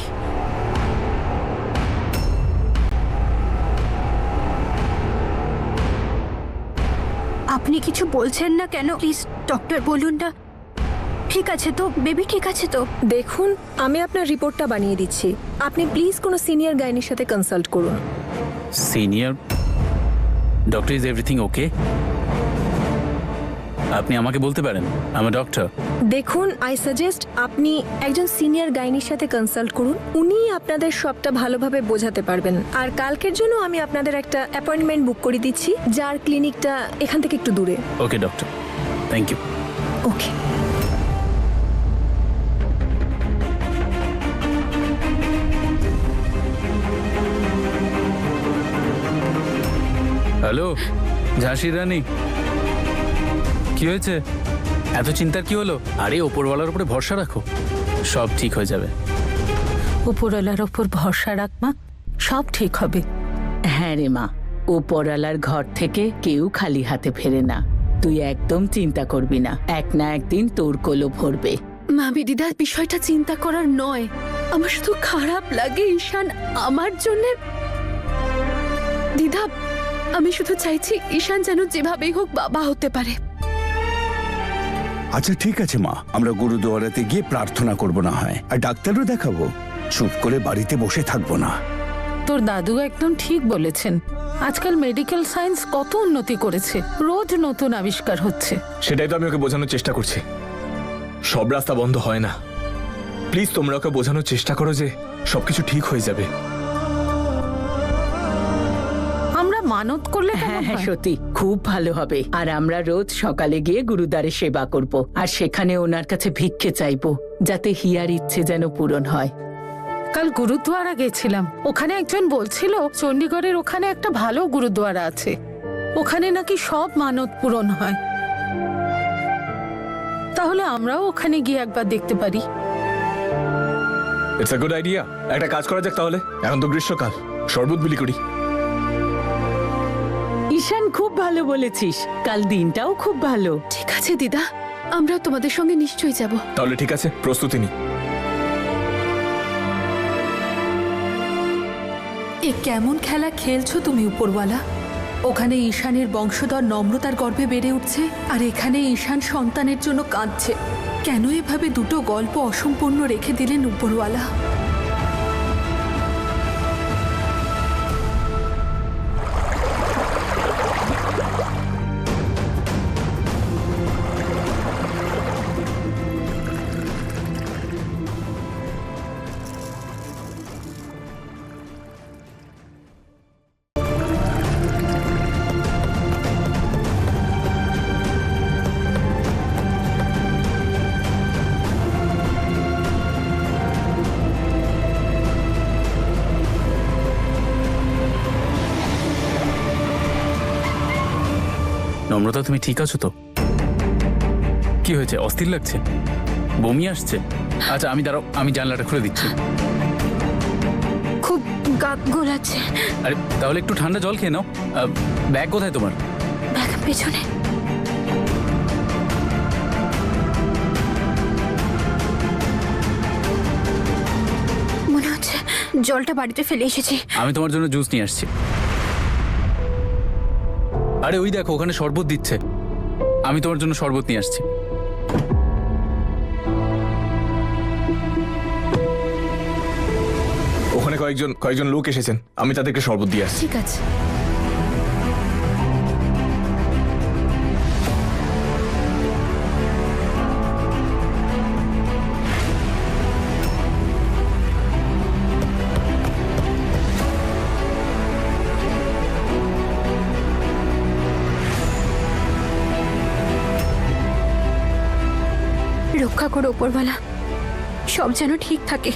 আপনি কিছু বলছেন না কেন? প্লিজ ডক্টর বলুন না। ঠিক আছে তো বেবি? ঠিক আছে তো? দেখুন, আমি আপনার রিপোর্টটা বানিয়ে দিচ্ছি। আপনি প্লিজ কোনো সিনিয়র গাইনির সাথে কনসাল্ট করুন। Senior doctor, is everything okay? আপনি আমাকে বলতে পারেন, আমি ডক্টর। দেখুন, আই সাজেস্ট আপনি একজন সিনিয়র গাইনির সাথে কনসাল্ট করুন। উনি আপনাদের সবটা ভালোভাবে বোঝাতে পারবেন। আর কালকের জন্য আমি আপনাদের একটা অ্যাপয়েন্টমেন্ট বুক করে দিচ্ছি, যার ক্লিনিকটা এখান থেকে একটু দূরে। Okay doctor, thank you. Okay. Hello ঝাঁসির রানী, কি হয়েছে? এত চিন্তার কি হলো? আরে ওপরওয়ালার উপরে ভরসা রাখো, সব ঠিক হয়ে যাবে। উপরওয়ালার ওপর ভরসা রাখ মা, সব ঠিক হবে। হ্যাঁ রে মা, ওপরওয়ালার ঘর থেকে কেউ খালি হাতে ফেরে না। তুই একদম চিন্তা করবি না, এক না একদিন তোর কোলো ভরবে। মামি দিদা, বিষয়টা চিন্তা করার নয়, আমার শুধু খারাপ লাগে ঈশান আমার জন্য। দিদা, আমি শুধু চাইছি ঈশান যেন যেভাবেই হোক বাবা হতে পারে। আচ্ছা ঠিক আছে মা, আমরা গুরুদুয়ারাতে গিয়ে প্রার্থনা করব না হয়, আর ডাক্তারও দেখাবো। চুপ করে বাড়িতে বসে থাকবো না। তোর দাদু একদম ঠিক বলেছেন, আজকাল মেডিকেল সায়েন্স কত উন্নতি করেছে, রোজ নতুন আবিষ্কার হচ্ছে। সেটাই তো আমি ওকে বোঝানোর চেষ্টা করছি। সব রাস্তা বন্ধ হয় না। প্লিজ তোমরা ওকে বোঝানোর চেষ্টা করো যে সবকিছু ঠিক হয়ে যাবে। আমরা মানত করলে কেমন হ্যাঁ হ্যাঁ হয়? সত্যি খুব ভালো হবে। আর আমরা রোজ সকালে গিয়ে গুরুদ্বারে সেবা করব, আর সেখানে ওনার কাছে ভিক্ষে চাইবো, যাতে হিয়ার ইচ্ছে যেন পূরণ হয়। কাল গুরুদ্বারা গেছিলাম, ওখানে একজন বলছিল চণ্ডীগড়ের ওখানে একটা ভালো গুরুদ্বারা আছে, ওখানে নাকি সব মানত পূরণ হয়। তাহলে আমরাও ওখানে গিয়ে একবার দেখতে পারি। It's a good idea. একটা কাজ করা যাক তাহলে, এখন তো গ্রীষ্মকাল, শরবত বিলি করি। ঈশান, খুব ভালো বলেছিস, কাল দিনটাও খুব ভালো। ঠিক আছে দিদা, আমরা তোমাদের সঙ্গে নিশ্চয়ই যাব। তাহলে ঠিক আছে, প্রস্তুতি নি। এ কেমন খেলা খেলছো তুমি উপরওয়ালা? ওখানে ঈশানের বংশধর নম্রতার গর্ভে বেড়ে উঠছে, আর এখানে ঈশান সন্তানের জন্য কাঁদছে। কেন এভাবে দুটো গল্প অসম্পূর্ণ রেখে দিলেন উপরওয়ালা? নম্রতা, তুমি ঠিক আছো তো? কি হয়েছে, অস্থির লাগছে, বমি আসছে? আচ্ছা আমি দাঁড়াও, আমি জানলাটা খুলে দিচ্ছি। খুব গা গোলাচ্ছে। আরে তাহলে একটু ঠান্ডা জল খেয়ে নাও। ব্যাগ কোথায় তোমার? ব্যাগ পেছনে। মনে হচ্ছে জলটা বাড়িতে ফেলে এসেছি। আমি তোমার জন্য জুস নিয়ে আসছি। আরে ওই দেখো, ওখানে শরবত দিচ্ছে, আমি তোমার জন্য শরবত নিয়ে আসছি। ওখানে কয়েকজন লোক এসেছেন, আমি তাদেরকে শরবত দিয়ে আসছি। ঠিক আছে। রক্ষা করো উপরওয়ালা, সব যেন ঠিক থাকে,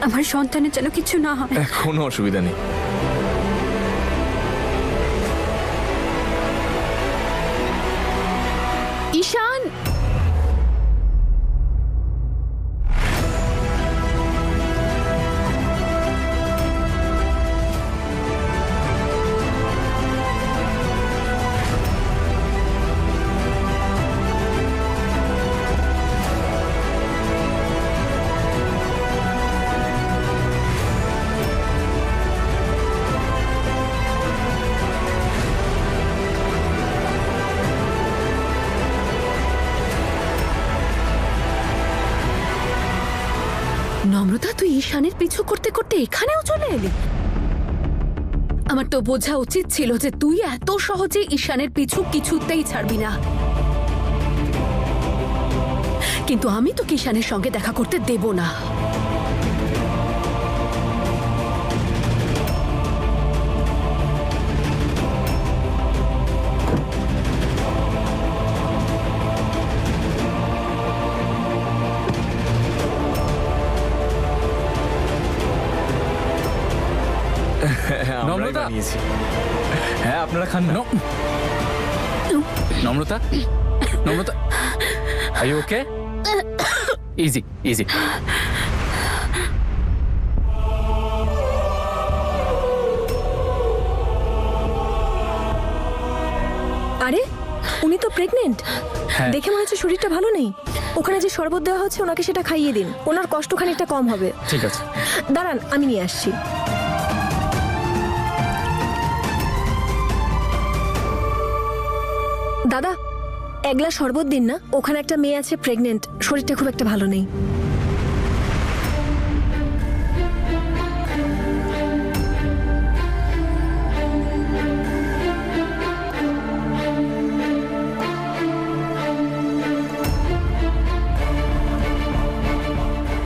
আমার সন্তানের যেন কিছু না হয়। কোনো অসুবিধা নেই। ঈশান, নম্রতা, তুই ঈশানের পিছু করতে করতে এখানেও চলে এলি? আমার তো বোঝা উচিত ছিল যে তুই এত সহজে ঈশানের পিছু কিছুতেই ছাড়বি না। কিন্তু আমি তো কিষানের সঙ্গে দেখা করতে দেব না। হ্যাঁ, আমরাই নম্রতা? বানিয়েছি। হ্যাঁ, আপনারা খান না। Namrata, Namrata, are you okay? Easy easy. আরে উনি তো প্রেগনেন্ট। হ্যাঁ। দেখে মনে হচ্ছে শরীরটা ভালো নেই। ওখানে যে শরবত দেওয়া হচ্ছে ওনাকে সেটা খাইয়ে দিন, ওনার কষ্ট খানিকটা কম হবে। ঠিক আছে। দাঁড়ান, আমি নিয়ে আসছি। দাদা, এক গ্লাস শরবত দিন না। ওখানে একটা মেয়ে আছে প্রেগনেন্ট, শরীরটা খুব একটা ভালো নেই।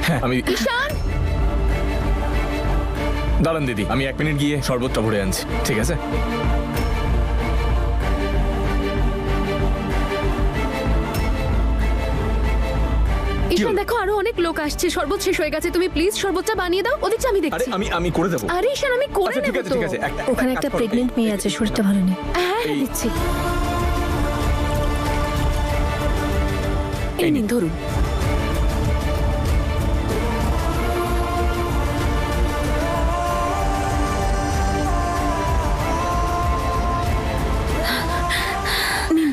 হ্যাঁ, আমি দাঁড়ান দিদি, আমি 1 মিনিট গিয়ে শরবতটা ভরে আনছি, ঠিক আছে? ঈশান দেখো, আরো অনেক লোক আসছে, শরবত শেষ হয়ে গেছে, তুমি প্লিজ শরবতটা বানিয়ে দাও। ওদিকটা আমি আরে দেখছি। আমি করে দেবো। আরে ঈশান, আমি করে আচ্ছা, ঠিক নেব আছে তো। ঠিক আছে। ওখানে একটা কাজ করো। প্রেগনেন্ট মেয়ে আছে, শরীরটা ভালো নেই। হ্যাঁ, এই- দিচ্ছি। এই নিন, ধরুন।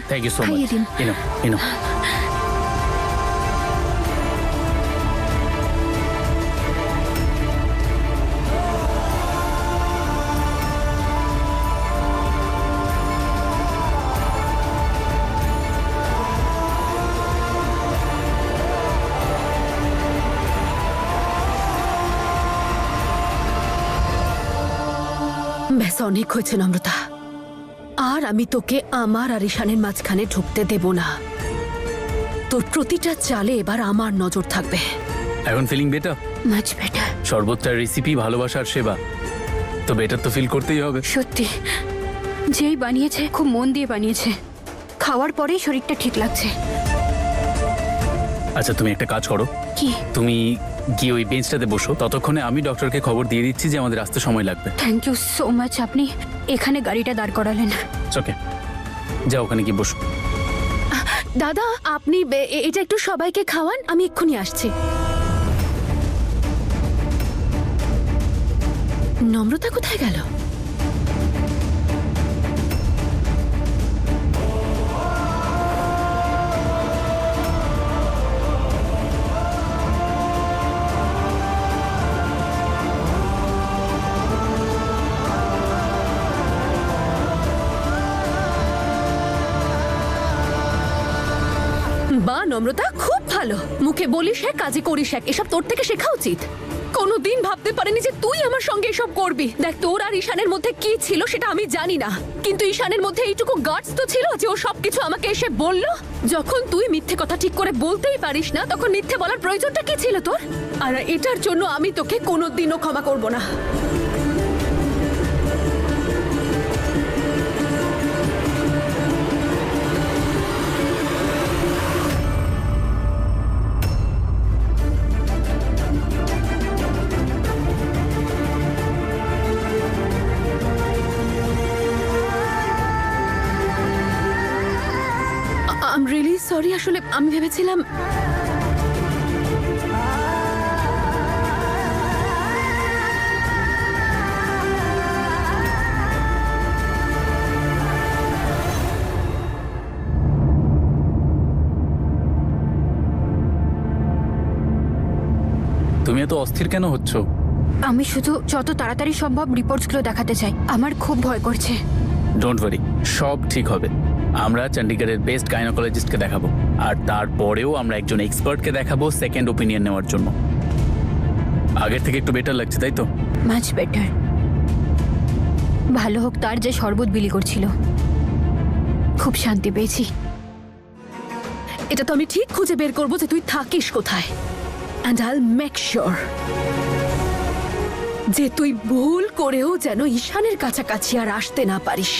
থ্যাংক ইউ সো খাইয়ে মাচ। দিন। ইনো ইনো। ব্যাস, অনেক হয়েছে নম্রতা। আর আমি তোকে আমার আর ঈশানের মাঝখানে ঢুকতে দেব না। তোর প্রতিটা চালে এবার আমার নজর থাকবে। এখন ফিলিং বেটার? Much better. শরবতটার রেসিপি, ভালোবাসার সেবা, তো বেটার তো ফিল করতেই হবে। সত্যি, যেই বানিয়েছে খুব মন দিয়ে বানিয়েছে। খাওয়ার পরেই শরীরটা ঠিক লাগছে। আচ্ছা, তুমি একটা কাজ করো, কি? তুমি গিয়ে ওই বেঞ্চটাতে বসো, ততক্ষণে আমি ডক্টরকে খবর দিয়ে দিচ্ছি যে আমাদের আসতে সময় লাগবে। Thank you so much. আপনি এখানে গাড়িটা দাঁড় করালেন। ওকে, যাও ওখানে গিয়ে বসো। দাদা, আপনি এটা একটু সবাইকে খাওয়ান, আমি এক্ষুনি আসছি। নম্রতা কোথায় গেল? বা নম্রতা, খুব ভালো। মুখে বলিস এক, কাজে করিস এক, এসব তোর থেকে শেখা উচিত। কোনোদিন ভাবতে পারিনি যে তুই আমার সঙ্গে এসব করবি। দেখ, তোর আর ঈশানের মধ্যে কি ছিল সেটা আমি জানি না, কিন্তু ঈশানের মধ্যে এইটুকু গার্ডস তো ছিল যে ও সবকিছু আমাকে এসে বলল। যখন তুই মিথ্যে কথা ঠিক করে বলতেই পারিস না, তখন মিথ্যে বলার প্রয়োজনটা কি ছিল তোর? আর এটার জন্য আমি তোকে কোনোদিনও ক্ষমা করব না। আই এম রিয়েলি সরি, আসলে আমি ভেবেছিলাম। তুমি এত অস্থির কেন হচ্ছ? আমি শুধু যত তাড়াতাড়ি সম্ভব রিপোর্টসগুলো দেখাতে চাই। আমার খুব ভয় করছে। ডোন্ট ওয়ারি, সব ঠিক হবে। আমরা চণ্ডীগড়ের বেস্ট গাইনোকোলজিস্টকে দেখাবো, আর তারপরেও আমরা একজন এক্সপার্টকে দেখাবো সেকেন্ড ওপিনিয়ন নেওয়ার জন্য। আগের থেকে একটু বেটার লাগছে, তাই তো? Much better. ভালো হোক তার যে শরবত বিলি করছিল। খুব শান্তি পেয়েছি। এটা তো আমি ঠিক খুঁজে বের করবো যে তুই থাকিস কোথায়। অ্যান্ড আইল মেক শিওর যে তুই ভুল করেও যেন ঈশানের কাছাকাছি আর আসতে না পারিস।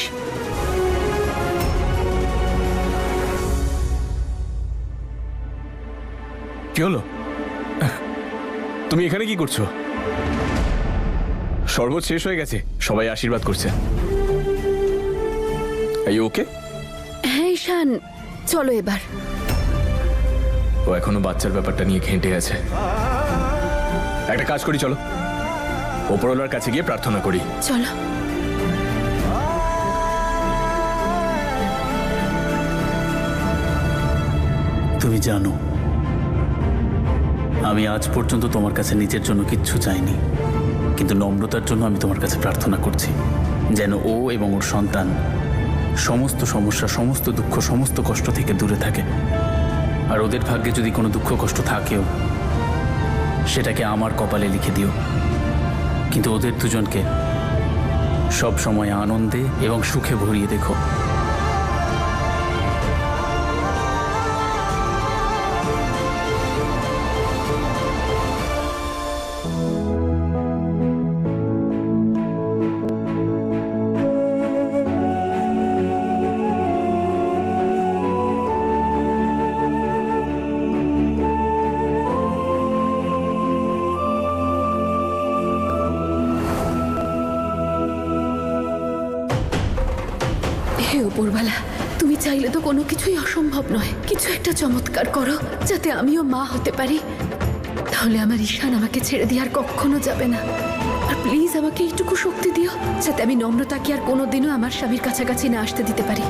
কি হলো? তুমি এখানে কি করছো? শরবত শেষ হয়ে গেছে, সবাই আশীর্বাদ করছে। এই ওকে? হ্যাঁ ঈশান, চলো এবার। ও এখনো বাচ্চার ব্যাপারটা নিয়ে ঘেঁটে আছে। একটা কাজ করি, চলো ওপরওয়ালার কাছে গিয়ে প্রার্থনা করি। চলো। তুমি জানো আমি আজ পর্যন্ত তোমার কাছে নিজের জন্য কিচ্ছু চাইনি, কিন্তু নম্রতার জন্য আমি তোমার কাছে প্রার্থনা করছি যেন ও এবং ওর সন্তান সমস্ত সমস্যা, সমস্ত দুঃখ, সমস্ত কষ্ট থেকে দূরে থাকে। আর ওদের ভাগ্যে যদি কোনো দুঃখ কষ্ট থাকেও সেটাকে আমার কপালে লিখে দিও, কিন্তু ওদের দুজনকে সব সময় আনন্দে এবং সুখে ভরিয়ে দেখো। হে উপরওয়ালা, তুমি চাইলে তো কোনো কিছুই অসম্ভব নয়। কিছু একটা চমৎকার করো যাতে আমিও মা হতে পারি, তাহলে আমার ঈশান আমাকে ছেড়ে দিয়ে আর কখনো যাবে না। আর প্লিজ আমাকে এইটুকু শক্তি দিও যাতে আমি নম্রতাকে আর কোনোদিনও আমার স্বামীর কাছাকাছি না আসতে দিতে পারি।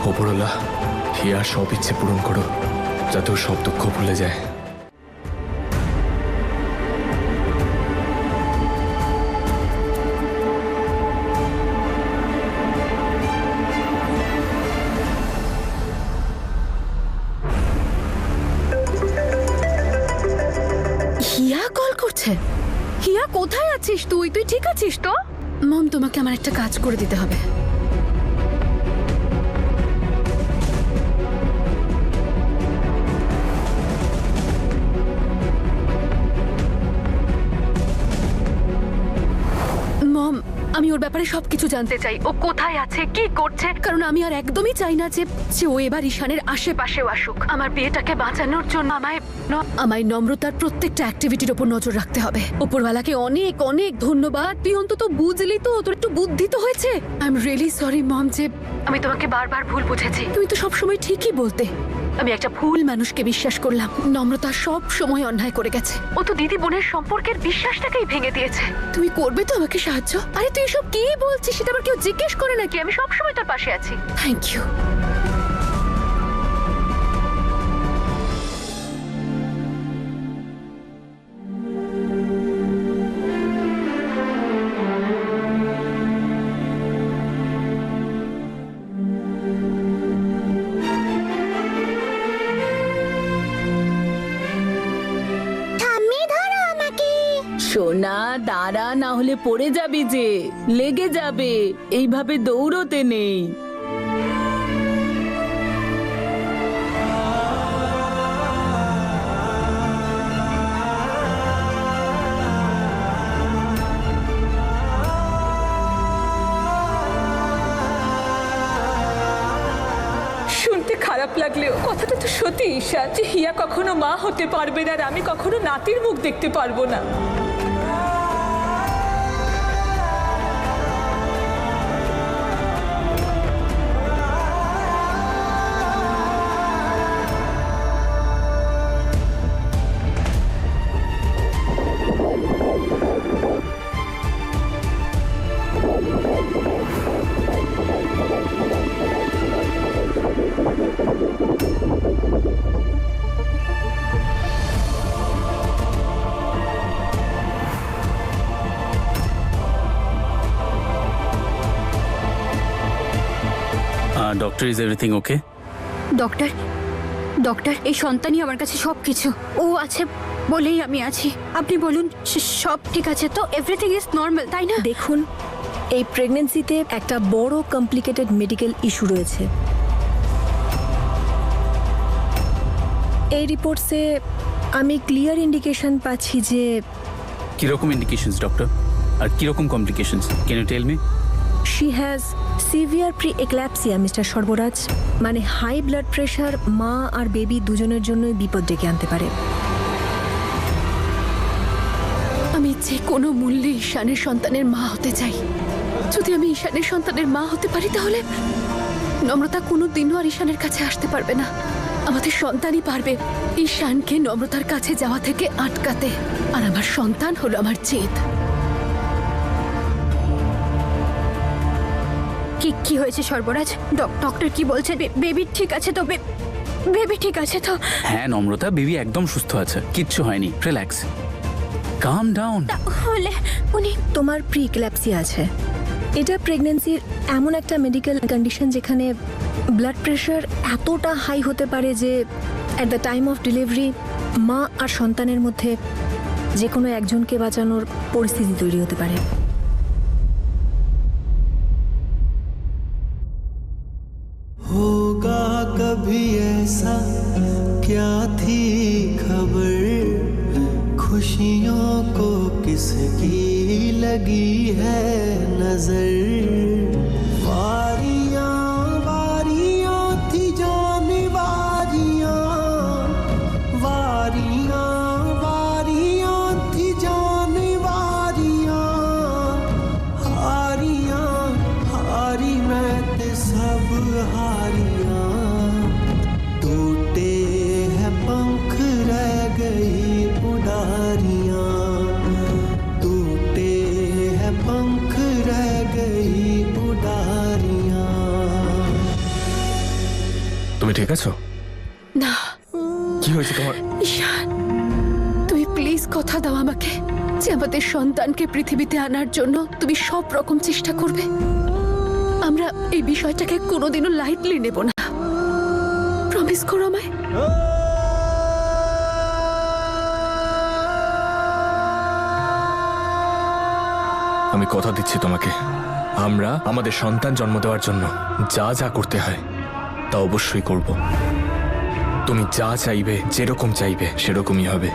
ওপরওয়ালা, হিয়ার সব ইচ্ছে পূরণ করো যাতে ও সব দুঃখ ভুলে যায়। হিয়া কল করছে। হিয়া, কোথায় আছিস তুই? তুই ঠিক আছিস তো? মম, তোমাকে আমার একটা কাজ করে দিতে হবে। মম, আমি ওর ব্যাপারে সবকিছু জানতে চাই। ও কোথায় আছে, কি করছে, কারণ আমি আর একদমই চাই না যে ও এবার ঈশানের আশেপাশেও আসুক। আমার বিয়েটাকে বাঁচানোর জন্য আমায় নম্রতার প্রত্যেকটা অ্যাক্টিভিটির ওপর নজর রাখতে হবে। উপরওয়ালাকে অনেক অনেক ধন্যবাদ। তুই অন্তত বুঝলি তো, তোর একটু বুদ্ধি তো হয়েছে। I am really sorry mom যে আমি তোমাকে বারবার ভুল বুঝেছি। তুমি তো সবসময় ঠিকই বলতে। আমি একটা ভুল মানুষকে বিশ্বাস করলাম। নম্রতা সব সময় অন্যায় করে গেছে। ও তো দিদি বোনের সম্পর্কের বিশ্বাসটাকেই ভেঙে দিয়েছে। তুমি করবে তো আমাকে সাহায্য? আরে তুই এসব কি বলছিস? সেটা আবার কেউ জিজ্ঞেস করে নাকি? আমি সব সময় তোর পাশে আছি। Thank you. সোনা দাঁড়া, না হলে পড়ে যাবি যে, লেগে যাবে। এইভাবে দৌড়তে নেই। শুনতে খারাপ লাগলেও কথাটা তো সত্যি ঈশান, যে হিয়া কখনো মা হতে পারবে না আর আমি কখনো নাতির মুখ দেখতে পারবো না। Doctor, is everything okay? Doctor doctor এই সন্তানই আমার কাছে সবকিছু। ও আছে বলেই আমি আছি। আপনি বলুন সব ঠিক আছে তো? এভরিথিং ইজ নর্মাল, তাই না? দেখুন, এই প্রেগন্যান্সিতে একটা বড় কমপ্লিকেটেড মেডিকেল ইস্যু রয়েছে। এই রিপোর্টসে আমি ক্লিয়ার ইন্ডিকেশন পাচ্ছি যে কিরকম ইন্ডিকেশনস ডক্টর, আর কিরকম complications, can you tell me? She has severe pre eclampsia mister Sarvaraj. মানে হাই ব্লাড প্রেশার মা আর বেবি দুজনের জন্যই বিপদ ডেকে আনতে পারে। আমি যে কোনো মূল্যে ঈশানের সন্তানের মা হতে চাই। যদি আমি ঈশানের সন্তানের মা হতে পারি তাহলে নম্রতা কোনো দিনও আর ঈশানের কাছে আসতে পারবে না। আমাদের সন্তানই পারবে ঈশানকে নম্রতার কাছে যাওয়া থেকে আটকাতে। আর আমার সন্তান হলো আমার জেদ। কি হয়েছে সর্বরাজ? ডক্টর কি বলছে? বেবি ঠিক আছে তো? বেবি ঠিক আছে তো? হ্যাঁ নম্রতা, বেবি একদম সুস্থ আছে, কিচ্ছু হয়নি, রিল্যাক্স, কাম ডাউন। তাহলে উনি তোমার প্রি এক্ল্যাপসিয়া আছে। এটা প্রেগন্যান্সির এমন একটা মেডিকেল কন্ডিশন যেখানে ব্লাড প্রেশার এতটা হাই হতে পারে যে at the time of delivery মা আর সন্তানের মধ্যে যে কোনো একজনকে বাঁচানোর পরিস্থিতি তৈরি হতে পারে। होगा कभी ऐसा क्या थी खबर, खुशियों को किसकी लगी है नजर। वारियां वारियां थी जाने वारियां, वारियां वारियां थी जाने वारियां, हारियां हारी मैं ते सब हारियां, टूटे हैं पंख रह गई उड़ारियां, टूटे हैं पंख रह गई उड़ारियां। তুমি ঠিক আছো? না কি হয়েছে তোমার? ঈশান, তুমি প্লিজ কথা দাও আমাকে যে আমাদের সন্তানকে পৃথিবীতে আনার জন্য তুমি সব রকম চেষ্টা করবে। আমরা এই বিষয়টাকে কোনোদিনও লাইটলি নেব না। প্রমিস করো আমায়। আমি কথা দিচ্ছি তোমাকে, আমরা আমাদের সন্তান জন্ম দেওয়ার জন্য যা যা করতে হয় তা অবশ্যই করব। তুমি যা চাইবে, যেরকম চাইবে সেরকমই হবে।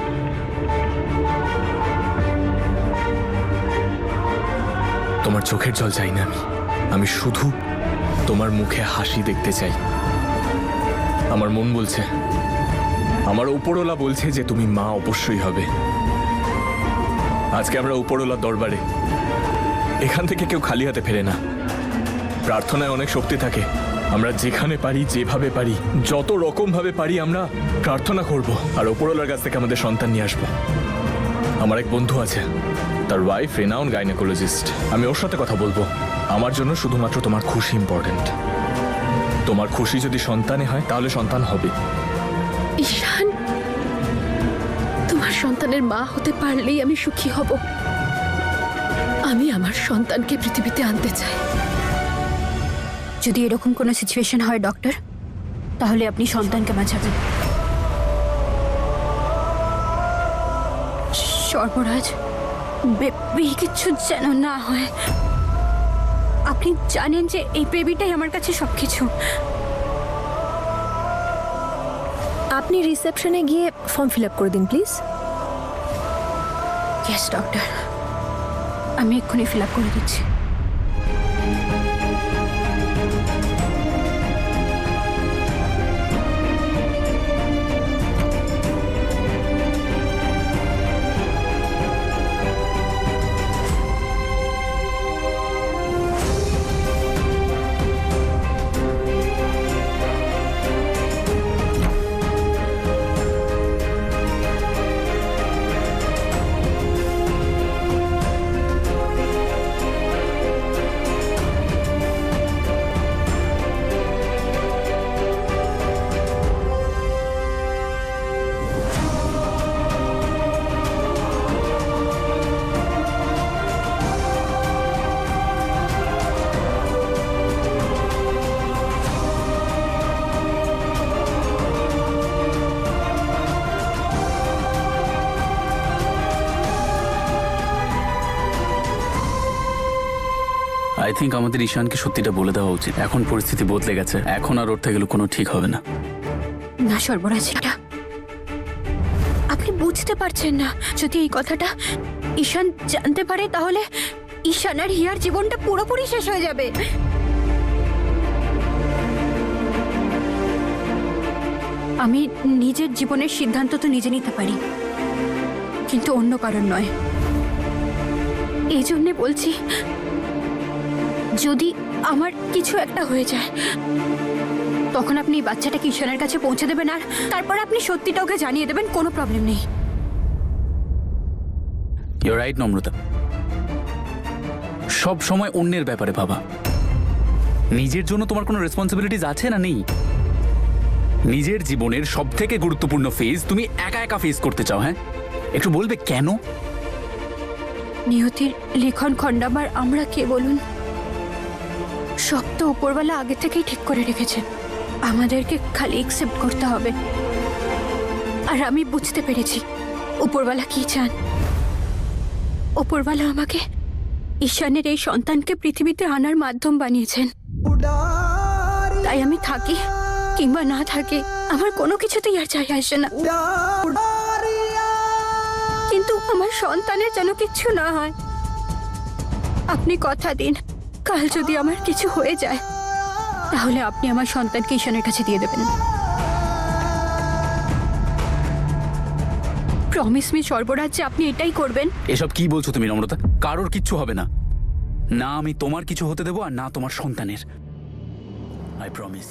তোমার চোখের জল চাই না আমি শুধু তোমার মুখে হাসি দেখতে চাই। আমার মন বলছে, আমার উপরওয়ালা বলছে যে তুমি মা অবশ্যই হবে। আজকে আমরা উপরওয়ালার দরবারে, এখান থেকে কেউ খালি হাতে ফেরে না। প্রার্থনায় অনেক শক্তি থাকে। আমরা যেখানে পারি, যেভাবে পারি, যত রকম ভাবে পারি আমরা প্রার্থনা করব আর উপরওয়ালার কাছ থেকে আমাদের সন্তান নিয়ে আসবো। আমার এক বন্ধু আছে, তার ওয়াইফ রেনাউন্ড গাইনোকোলজিস্ট। আমি ওর সাথে কথা বলবো। আমার জন্য শুধুমাত্র তোমার খুশি ইম্পর্টেন্ট। তোমার খুশি যদি সন্তানে হয় তাহলে সন্তান হবে। ঈশান, তোমার সন্তানের মা হতে পারলেই আমি সুখী হব। আমি আমার সন্তানকে পৃথিবীতে আনতে চাই। যদি এরকম কোনো সিচুয়েশন হয় ডক্টর, তাহলে আপনি সন্তানকে বাঁচাবেন। সর্বরাজ, বেবি কিছু যেন না হয়। আপনি জানেন যে এই বেবিটাই আমার কাছে সবকিছু। আপনি রিসেপশনে গিয়ে ফর্ম ফিল আপ করে দিন প্লিজ। ইয়েস ডক্টর, আমি এক্ষুনি ফিল আপ করে দিচ্ছি। আই থিঙ্ক আমাদের ঈশানকে সত্যিটা বলে দেওয়া উচিত। এখন পরিস্থিতি বদলে গেছে, এখন আর ওর থেকে কোনো ঠিক হবে না। না সর্বরাজ, এটা আপনি বুঝতে পারছেন না। যদি এই কথাটা ঈশান জানতে পারে তাহলে ঈশান আর হিয়ার জীবনটা পুরোপুরি শেষ হয়ে যাবে। আমি নিজের জীবনের সিদ্ধান্ত তো নিজে নিতে পারি, কিন্তু অন্য কারণ নয়। এই জন্যে বলছি, যদি আমার কিছু একটা হয়ে যায় তখন আপনি এই বাচ্চাটাকে ঈশানের কাছে পৌঁছে দেবেন, আর তারপর আপনি সত্যিটা ওকে জানিয়ে দেবেন, কোনো প্রবলেম নেই। ইউর রাইট নম্রতা, সব সময় অন্যের ব্যাপারে ভাবা। নিজের জন্য তোমার কোনো রেসপন্সিবিলিটিস আছে না নেই? নিজের জীবনের সব থেকে গুরুত্বপূর্ণ ফেজ তুমি একা একা ফেস করতে চাও। হ্যাঁ, একটু বলবে কেন? নিয়তির লেখন খণ্ডাবার আমরা কে বলুন? সব তো উপরওয়ালা আগে থেকেই ঠিক করে রেখেছেন, আমাদেরকে খালি অ্যাকসেপ্ট করতে হবে। আর আমি বুঝতে পেরেছি উপরওয়ালা কি চান। উপরওয়ালা আমাকে ঈশানের এই সন্তানকে পৃথিবীতে আনার মাধ্যম বানিয়েছেন। তাই আমি থাকি কিংবা না থাকি আমার কোনো কিছুতেই আর চাই আসে না, কিন্তু আমার সন্তানের যেন কিচ্ছু না হয়। আপনি কথা দিন, কাল যদি আমার কিছু হয়ে যায় তাহলে আপনি আমার সন্তানকে ঈশানের কাছে দিয়ে দেবেন। প্রমিস মি সর্বরাজ যে আপনি এটাই করবেন। এসব কি বলছো তুমি নম্রতা? কারোর কিচ্ছু হবে না। না আমি তোমার কিছু হতে দেবো, আর না তোমার সন্তানের। I promise.